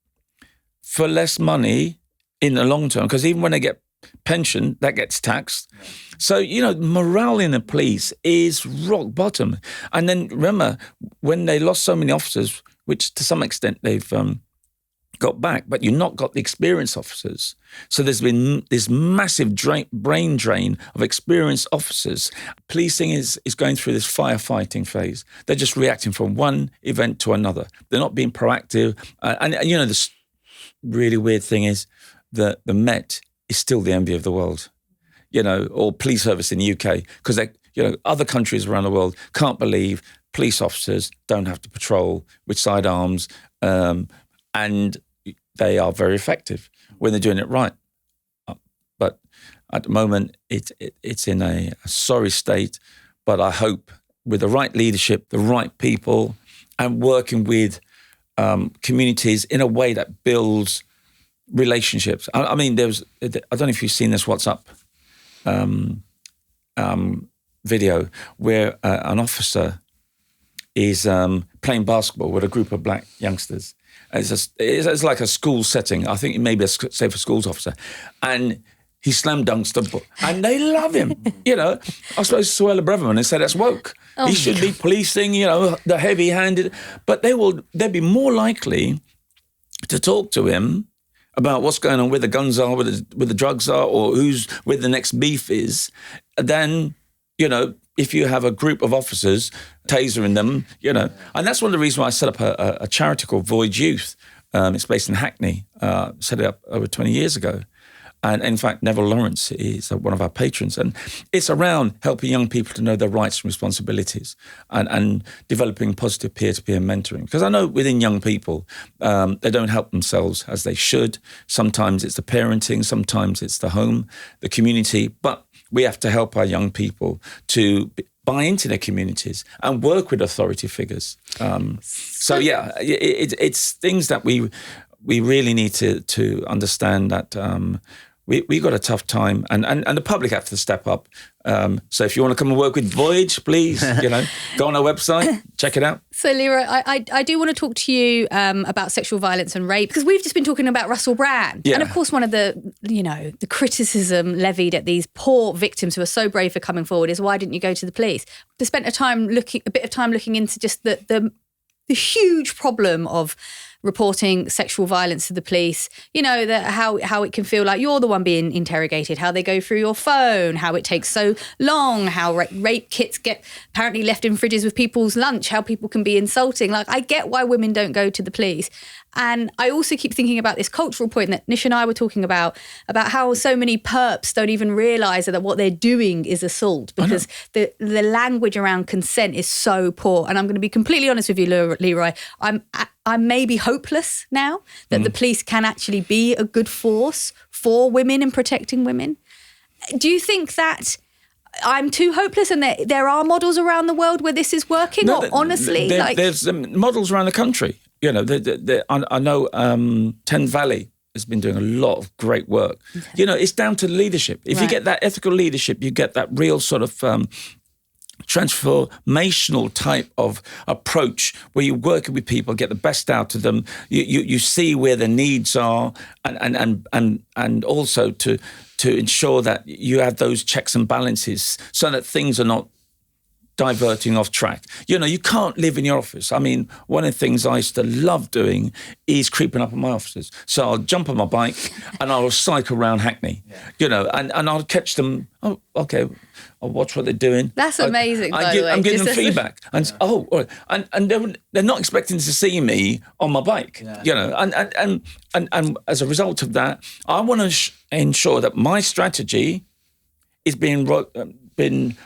for less money in the long term, because even when they get pension, that gets taxed. Yeah. So, morale in the police is rock bottom. And then remember, when they lost so many officers, which to some extent they've got back, but you've not got the experienced officers. So there's been this massive brain drain of experienced officers. Policing is going through this firefighting phase. They're just reacting from one event to another. They're not being proactive. And this really weird thing is that the Met is still the envy of the world, or police service in the UK, because other countries around the world can't believe police officers don't have to patrol with sidearms, and they are very effective when they're doing it right. But At the moment, it's in a sorry state, but I hope with the right leadership, the right people, and working with communities in a way that builds relationships. I mean, I don't know if you've seen this WhatsApp video where an officer is playing basketball with a group of black youngsters. It's like a school setting. I think maybe a safer schools officer. And he slam dunks them, and they love him. I suppose Suella Braverman, they say that's woke. He should be policing, the heavy-handed. But they'd be more likely to talk to him about what's going on, where the guns are, where the drugs are, or where the next beef is, than, if you have a group of officers tasering them, And that's one of the reasons why I set up a charity called Void Youth. It's based in Hackney, set it up over 20 years ago. And in fact, Neville Lawrence is one of our patrons. And it's around helping young people to know their rights and responsibilities and developing positive peer-to-peer mentoring. Because I know within young people, they don't help themselves as they should. Sometimes it's the parenting, sometimes it's the home, the community. But we have to help our young people to buy into their communities and work with authority figures. It's things that we really need to understand that we got a tough time, and the public have to step up. So if you want to come and work with Voyage, please, go on our website, check it out. So Leroy, I do want to talk to you about sexual violence and rape, because we've just been talking about Russell Brand. Yeah. And of course, one of the criticism levied at these poor victims who are so brave for coming forward is, why didn't you go to the police? We spent a bit of time looking into just the huge problem of reporting sexual violence to the police, how it can feel like you're the one being interrogated, how they go through your phone, how it takes so long, how rape kits get apparently left in fridges with people's lunch, how people can be insulting. Like, I get why women don't go to the police. And I also keep thinking about this cultural point that Nish and I were talking about how so many perps don't even realise that what they're doing is assault, because the language around consent is so poor. And I'm going to be completely honest with you, Leroy, I'm maybe hopeless now that the police can actually be a good force for women and protecting women. Do you think that I'm too hopeless and that there are models around the world where this is working? No, or honestly, there's models around the country. I know Thames Valley has been doing a lot of great work. Okay. It's down to leadership. If you get that ethical leadership, you get that real sort of transformational type of approach where you're working with people, get the best out of them. You see where the needs are, and also to ensure that you have those checks and balances so that things are not diverting off track. You can't live in your office. I mean, one of the things I used to love doing is creeping up on my officers. So I'll jump on my bike and I'll cycle around Hackney, and I'll catch them. Oh, okay. I'll watch what they're doing. That's amazing, by the way. I'm giving them feedback. And they're not expecting to see me on my bike, and as a result of that, I want to ensure that my strategy is being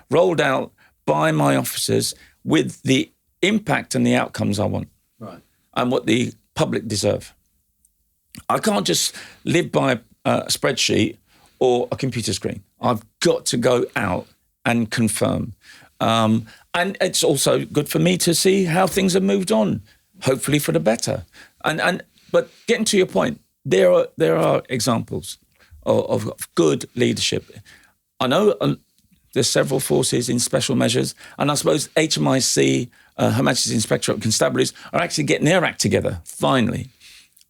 rolled out by my officers with the impact and the outcomes I want, right, and what the public deserve. I can't just live by a spreadsheet or a computer screen. I've got to go out and confirm. And it's also good for me to see how things have moved on, hopefully for the better. But getting to your point, there are examples of good leadership. I know there's several forces in special measures, and I suppose HMIC, Her Majesty's Inspectorate of Constabularies, are actually getting their act together, finally,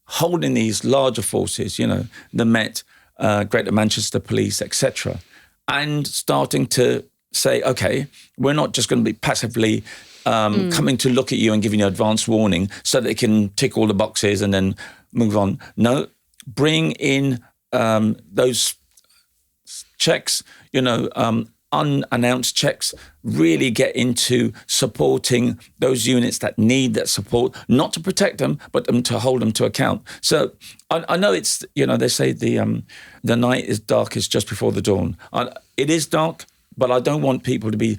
holding these larger forces, the Met, Greater Manchester Police, etc., and starting to say, okay, we're not just going to be passively coming to look at you and giving you advance warning so that they can tick all the boxes and then move on. No, bring in those checks, unannounced checks, really get into supporting those units that need that support, not to protect them, but to hold them to account. So I know it's, they say the night is darkest just before the dawn. It is dark, but I don't want people to be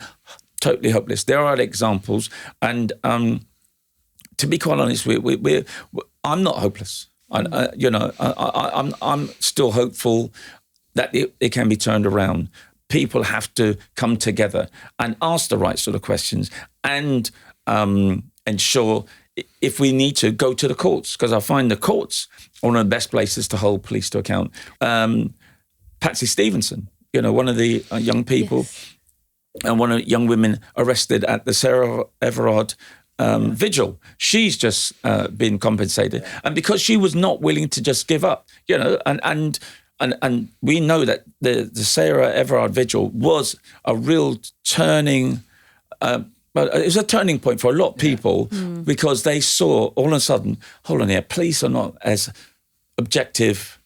totally hopeless. There are examples, and to be quite honest, I'm not hopeless. I'm still hopeful. that it can be turned around. People have to come together and ask the right sort of questions and ensure, if we need to, go to the courts, because I find the courts are one of the best places to hold police to account. Patsy Stevenson, one of the young people and one of the young women arrested at the Sarah Everard vigil. She's just been compensated. And because she was not willing to just give up, and we know that the Sarah Everard vigil was a real turning, but it was a turning point for a lot of people because they saw all of a sudden, hold on here, police are not as objective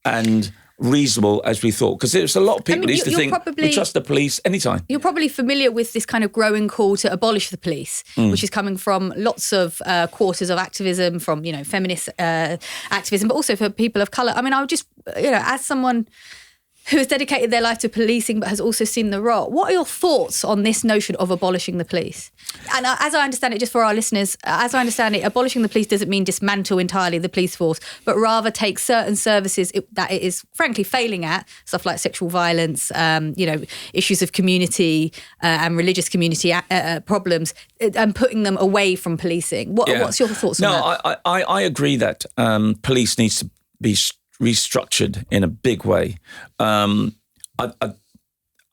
and reasonable as we thought. Because there's a lot of people used to think, we trust the police anytime. You're probably familiar with this kind of growing call to abolish the police, which is coming from lots of quarters of activism, from, feminist activism, but also for people of colour. I mean, I would just, as someone who has dedicated their life to policing but has also seen the rot, what are your thoughts on this notion of abolishing the police? And as I understand it, just for our listeners, as I understand it, abolishing the police doesn't mean dismantle entirely the police force, but rather take certain services that it is frankly failing at, stuff like sexual violence, issues of community and religious community problems, and putting them away from policing. What's your thoughts on that? No, I agree that police needs to be restructured in a big way. I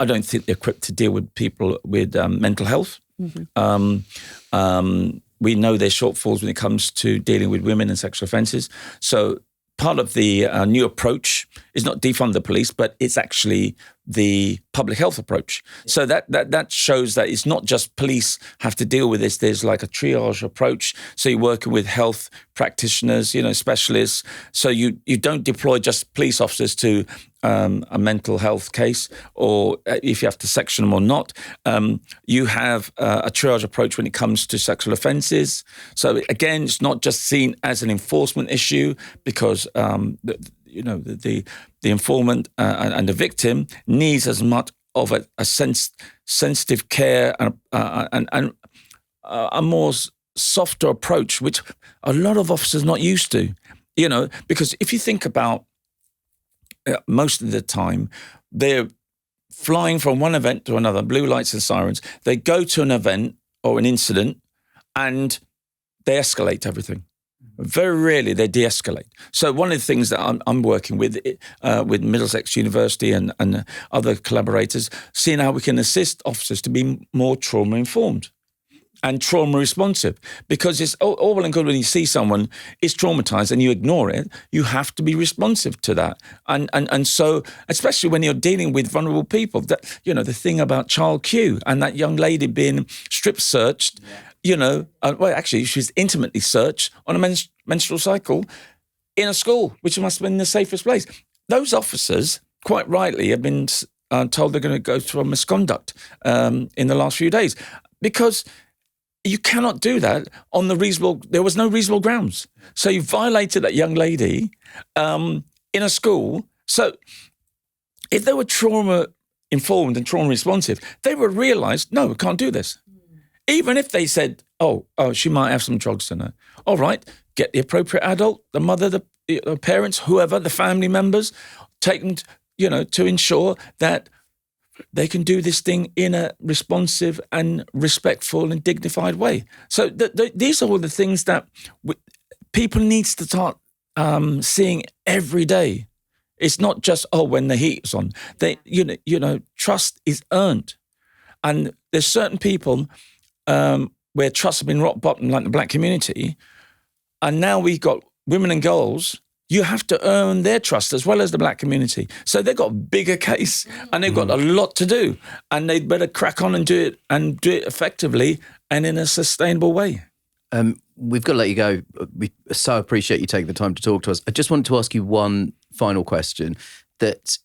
don't think they're equipped to deal with people with mental health. Mm-hmm. We know there's shortfalls when it comes to dealing with women and sexual offences. So part of the new approach is not defund the police, but it's actually the public health approach. So that shows that it's not just police have to deal with this. There's like a triage approach. So you're working with health practitioners, specialists. So you don't deploy just police officers to a mental health case, or if you have to section them or not. You have a triage approach when it comes to sexual offences. So again, it's not just seen as an enforcement issue, because the informant and the victim needs as much of a sensitive care and a more softer approach, which a lot of officers are not used to. Because if you think about most of the time, they're flying from one event to another, blue lights and sirens. They go to an event or an incident and they escalate everything. Very rarely they de-escalate. So one of the things that I'm working with Middlesex University and other collaborators, seeing how we can assist officers to be more trauma-informed and trauma-responsive. Because it's all well and good when you see someone is traumatised and you ignore it. You have to be responsive to that. And so, especially when you're dealing with vulnerable people, that the thing about Child Q and that young lady being strip-searched, actually, she was intimately searched on a menstrual cycle in a school, which must have been the safest place. Those officers, quite rightly, have been told they're going to go through a misconduct in the last few days, because you cannot do that on there was no reasonable grounds. So you violated that young lady in a school. So if they were trauma-informed and trauma-responsive, they would realise, no, we can't do this. Even if they said, oh, she might have some drugs in her. All right, get the appropriate adult, the mother, the parents, whoever, the family members, take them, to ensure that they can do this thing in a responsive and respectful and dignified way. So these are all the things that people need to start seeing every day. It's not just, when the heat's on. Trust is earned. And there's certain people where trust has been rock bottom, like the black community, and now we've got women and girls. You have to earn their trust as well as the black community. So they've got a bigger case and they've got a lot to do, and they'd better crack on and do it effectively and in a sustainable way. We've got to let you go. We so appreciate you taking the time to talk to us. I just wanted to ask you one final question. That,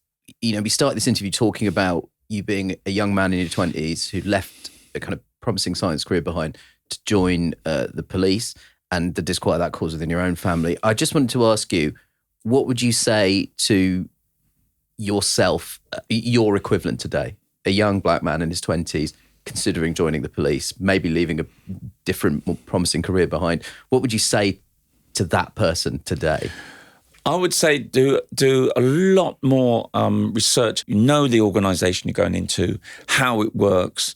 we started this interview talking about you being a young man in your 20s who left a kind of promising science career behind to join the police, and the disquiet that caused within your own family. I just wanted to ask you, what would you say to yourself, your equivalent today, a young black man in his 20s, considering joining the police, maybe leaving a different, more promising career behind? What would you say to that person today? I would say do a lot more research. You know the organisation you're going into, how it works,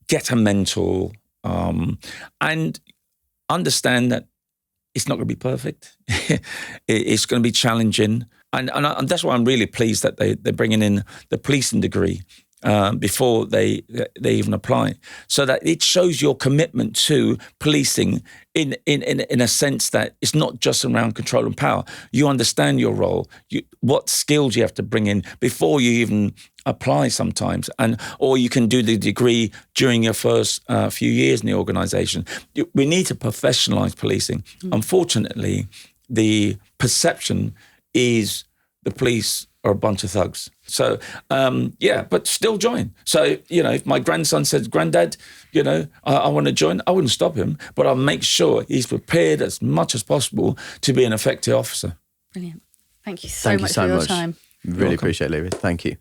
get a mentor, and understand that it's not going to be perfect. It's going to be challenging. And that's why I'm really pleased that they're bringing in the policing degree before they even apply, so that it shows your commitment to policing in a sense that it's not just around control and power. You understand your role, what skills you have to bring in before you even apply sometimes, or you can do the degree during your first few years in the organisation. We need to professionalise policing. Unfortunately, the perception is the police are a bunch of thugs. So, but still join. So, if my grandson says, "Granddad, I want to join," I wouldn't stop him, but I'll make sure he's prepared as much as possible to be an effective officer. Brilliant. Thank you so much for your time. Really appreciate it, Leroy. Thank you.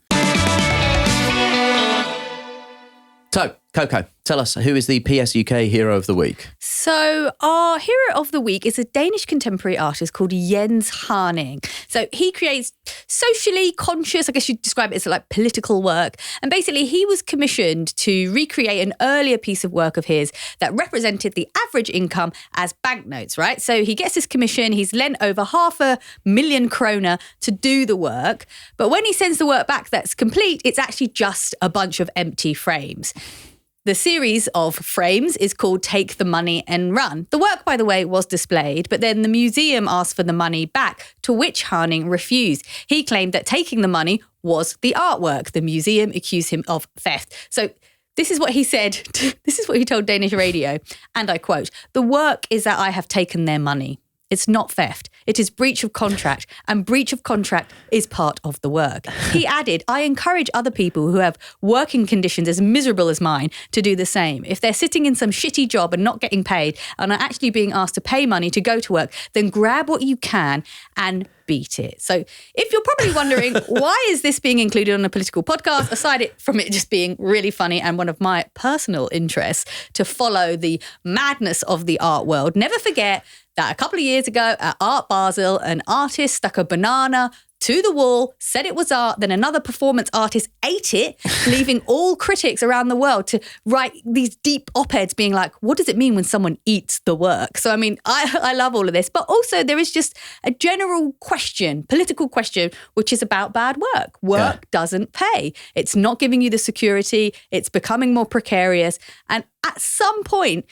So, Coco, tell us, who is the PSUK Hero of the Week? So our hero of the week is a Danish contemporary artist called Jens Haaning. So he creates socially conscious, I guess you'd describe it as like political work. And basically he was commissioned to recreate an earlier piece of work of his that represented the average income as banknotes, right? So he gets this commission, he's lent over 500,000 kroner to do the work. But when he sends the work back that's complete, it's actually just a bunch of empty frames. The series of frames is called Take the Money and Run. The work, by the way, was displayed, but then the museum asked for the money back, to which Haaning refused. He claimed that taking the money was the artwork. The museum accused him of theft. So this is what he said. This is what he told Danish radio. And I quote, "The work is that I have taken their money. It's not theft. It is breach of contract, and breach of contract is part of the work." He added, "I encourage other people who have working conditions as miserable as mine to do the same. If they're sitting in some shitty job and not getting paid and are actually being asked to pay money to go to work, then grab what you can and beat it." So if you're probably wondering, why is this being included on a political podcast, aside from it just being really funny and one of my personal interests to follow the madness of the art world, never forget that a couple of years ago at Art Basel, an artist stuck a banana to the wall, said it was art, then another performance artist ate it, leaving all critics around the world to write these deep op-eds being like, what does it mean when someone eats the work? So, I mean, I love all of this. But also there is just a general question, political question, which is about bad work. Work doesn't pay. It's not giving you the security. It's becoming more precarious. And at some point,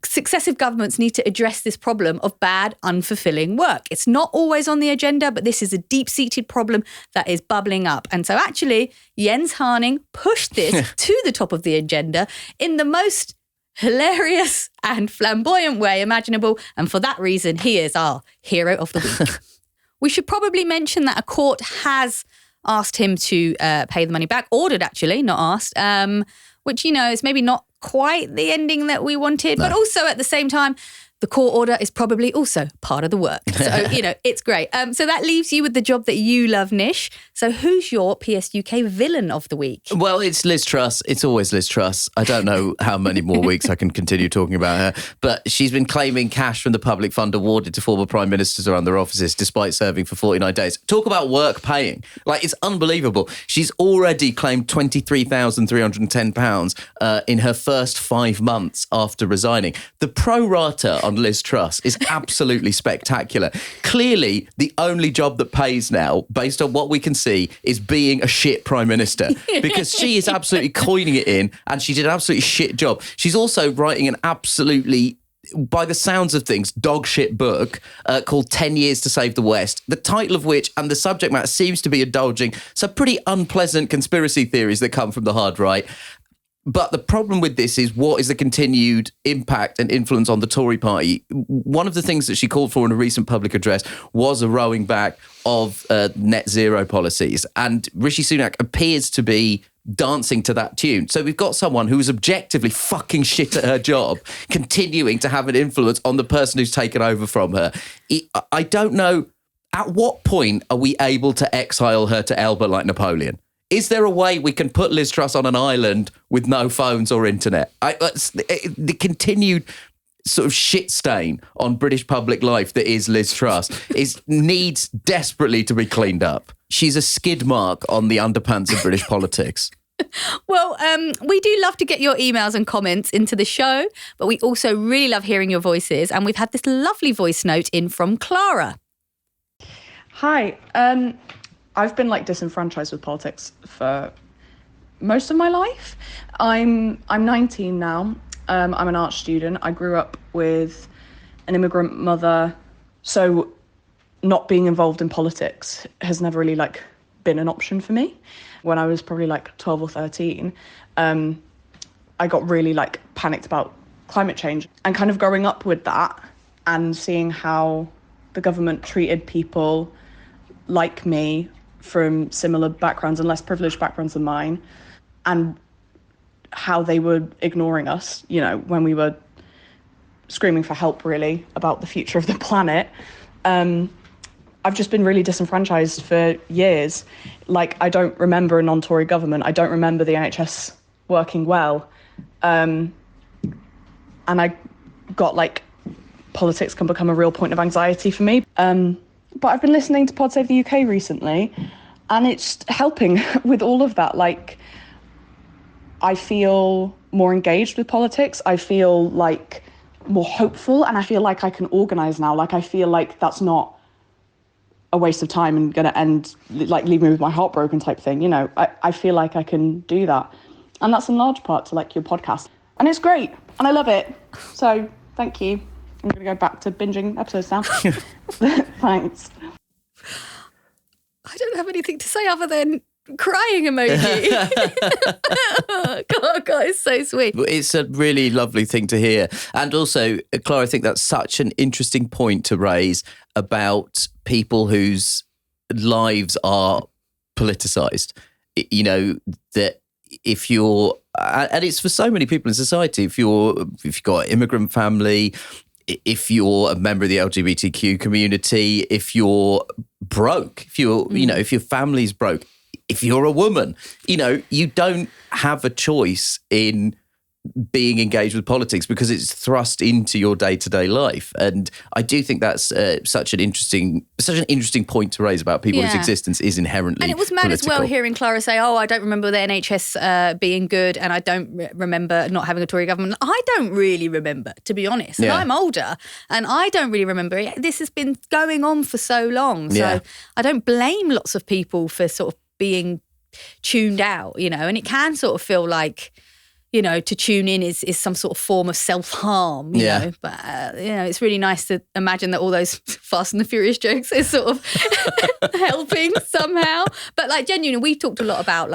successive governments need to address this problem of bad, unfulfilling work. It's not always on the agenda, but this is a deep-seated problem that is bubbling up. And so actually, Jens Haaning pushed this to the top of the agenda in the most hilarious and flamboyant way imaginable. And for that reason, he is our hero of the week. We should probably mention that a court has asked him to pay the money back, ordered actually, not asked, which, is maybe not quite the ending that we wanted, but also at the same time, the court order is probably also part of the work. So, it's great. So that leaves you with the job that you love, Nish. So who's your PSUK villain of the week? Well, it's Liz Truss. It's always Liz Truss. I don't know how many more weeks I can continue talking about her, but she's been claiming cash from the public fund awarded to former prime ministers around their offices despite serving for 49 days. Talk about work paying. Like, it's unbelievable. She's already claimed £23,310 in her first 5 months after resigning. The pro rata on Liz Truss is absolutely spectacular. Clearly, the only job that pays now, based on what we can see, is being a shit prime minister, because she is absolutely coining it in, and she did an absolutely shit job. She's also writing an absolutely, by the sounds of things, dog shit book called 10 Years to Save the West, the title of which and the subject matter seems to be indulging some pretty unpleasant conspiracy theories that come from the hard right. But the problem with this is, what is the continued impact and influence on the Tory party? One of the things that she called for in a recent public address was a rowing back of net zero policies. And Rishi Sunak appears to be dancing to that tune. So we've got someone who is objectively fucking shit at her job, continuing to have an influence on the person who's taken over from her. I don't know, at what point are we able to exile her to Elba like Napoleon? Is there a way we can put Liz Truss on an island with no phones or internet? The continued sort of shit stain on British public life that is Liz Truss needs desperately to be cleaned up. She's a skid mark on the underpants of British politics. Well, we do love to get your emails and comments into the show, but we also really love hearing your voices. And we've had this lovely voice note in from Clara. Hi. I've been disenfranchised with politics for most of my life. I'm 19 now. I'm an art student. I grew up with an immigrant mother, so not being involved in politics has never really been an option for me. When I was probably 12 or 13, I got really panicked about climate change, and kind of growing up with that and seeing how the government treated people like me from similar backgrounds and less privileged backgrounds than mine, and how they were ignoring us, when we were screaming for help, really, about the future of the planet. I've just been really disenfranchised for years. I don't remember a non-Tory government. I don't remember the NHS working well. And I got politics can become a real point of anxiety for me. But I've been listening to Pod Save the UK recently, and it's helping with all of that. I feel more engaged with politics. I feel more hopeful, and I feel I can organise now. I feel that's not a waste of time and going to end, leave me with my heart broken type thing. I feel I can do that. And that's in large part to your podcast. And it's great. And I love it. So thank you. I'm going to go back to binging episodes now. Thanks. I don't have anything to say other than crying emoji. God, it's so sweet. It's a really lovely thing to hear. And also, Clara, I think that's such an interesting point to raise about people whose lives are politicised. That if you're, and it's for so many people in society, if you've got an immigrant family, if you're a member of the LGBTQ community, if you're broke, if your family's broke, if you're a woman, you don't have a choice in being engaged with politics because it's thrust into your day-to-day life. And I do think that's such an interesting point to raise about people whose existence is inherently And it was mad political. as well hearing Clara say, I don't remember the NHS being good, and I don't remember not having a Tory government. I don't really remember, to be honest. And I'm older, and I don't really remember. This has been going on for so long. So I don't blame lots of people for sort of being tuned out, and it can sort of feel like, to tune in is some sort of form of self-harm, you know. But, it's really nice to imagine that all those Fast and the Furious jokes is sort of helping somehow. But genuinely, we've talked a lot about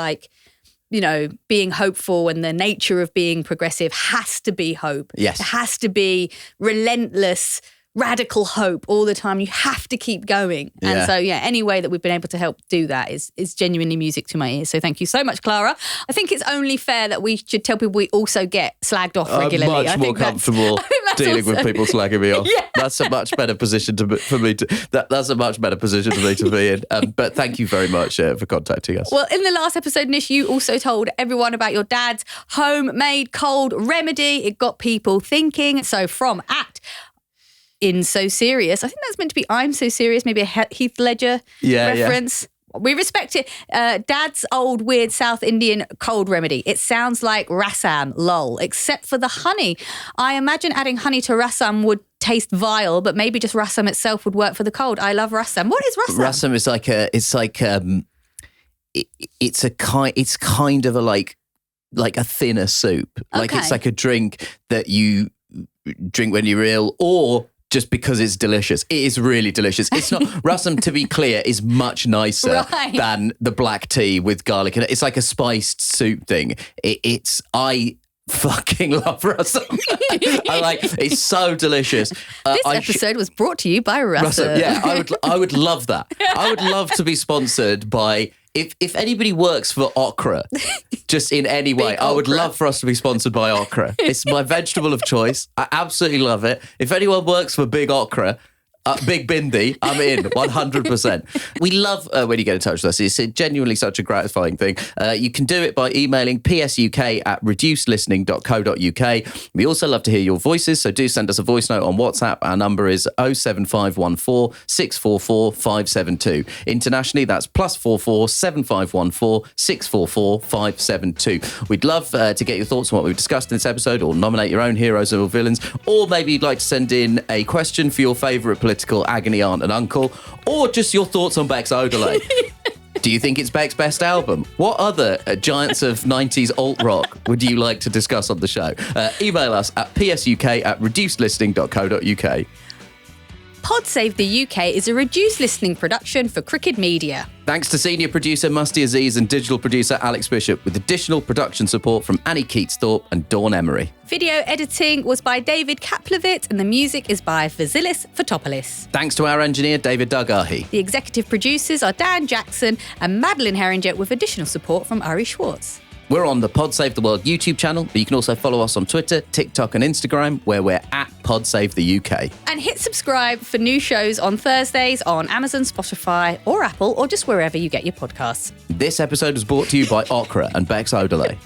being hopeful, and the nature of being progressive has to be hope. Yes. It has to be relentless, radical hope all the time. You have to keep going. And so, any way that we've been able to help do that is genuinely music to my ears. So thank you so much, Clara. I think it's only fair that we should tell people we also get slagged off regularly. I'm much more comfortable dealing with people slagging me off. Yeah. That's a much better position for me to be in. But thank you very much for contacting us. Well, in the last episode, Nish, you also told everyone about your dad's homemade cold remedy. It got people thinking. So from In So Serious. I think that's meant to be I'm So Serious, maybe a Heath Ledger reference. We respect it. Dad's old weird South Indian cold remedy. It sounds like rasam, lol, except for the honey. I imagine adding honey to rasam would taste vile, but maybe just rasam itself would work for the cold. I love rasam. What is rasam? Rasam is it's kind of a thinner soup. It's like a drink that you drink when you're ill, or just because it's delicious. It is really delicious. It's not, rasam, to be clear, is much nicer than the black tea with garlic in it. It's like a spiced soup thing. I fucking love rasam. It's so delicious. This episode was brought to you by rasam. Yeah, I would love that. I would love to be sponsored by, if anybody works for okra, just in any way, I would love for us to be sponsored by okra. It's my vegetable of choice. I absolutely love it. If anyone works for Big Okra, Big Bindi, I'm in, 100%. We love when you get in touch with us. It's genuinely such a gratifying thing. You can do it by emailing psuk@reducedlistening.co.uk. We also love to hear your voices, so do send us a voice note on WhatsApp. Our number is 07514 644 572. Internationally, that's +44 7514 644 572. We'd love to get your thoughts on what we've discussed in this episode, or nominate your own heroes or villains, or maybe you'd like to send in a question for your favourite political agony aunt and uncle, or just your thoughts on Beck's Odelay. Do you think it's Beck's best album? What other giants of 90s alt-rock would you like to discuss on the show? Email us at psuk@reducedlistening.co.uk. Pod Save the UK is a reduced listening production for Cricket Media. Thanks to senior producer Musty Aziz and digital producer Alex Bishop, with additional production support from Annie Keatsthorpe and Dawn Emery. Video editing was by David Kaplovitz, and the music is by Vasilis Fotopoulos. Thanks to our engineer David Dugahi. The executive producers are Dan Jackson and Madeline Herringer, with additional support from Ari Schwartz. We're on the Pod Save the World YouTube channel, but you can also follow us on Twitter, TikTok and Instagram, where we're at Pod Save the UK. And hit subscribe for new shows on Thursdays on Amazon, Spotify or Apple, or just wherever you get your podcasts. This episode was brought to you by Okra and Beck's Odelay.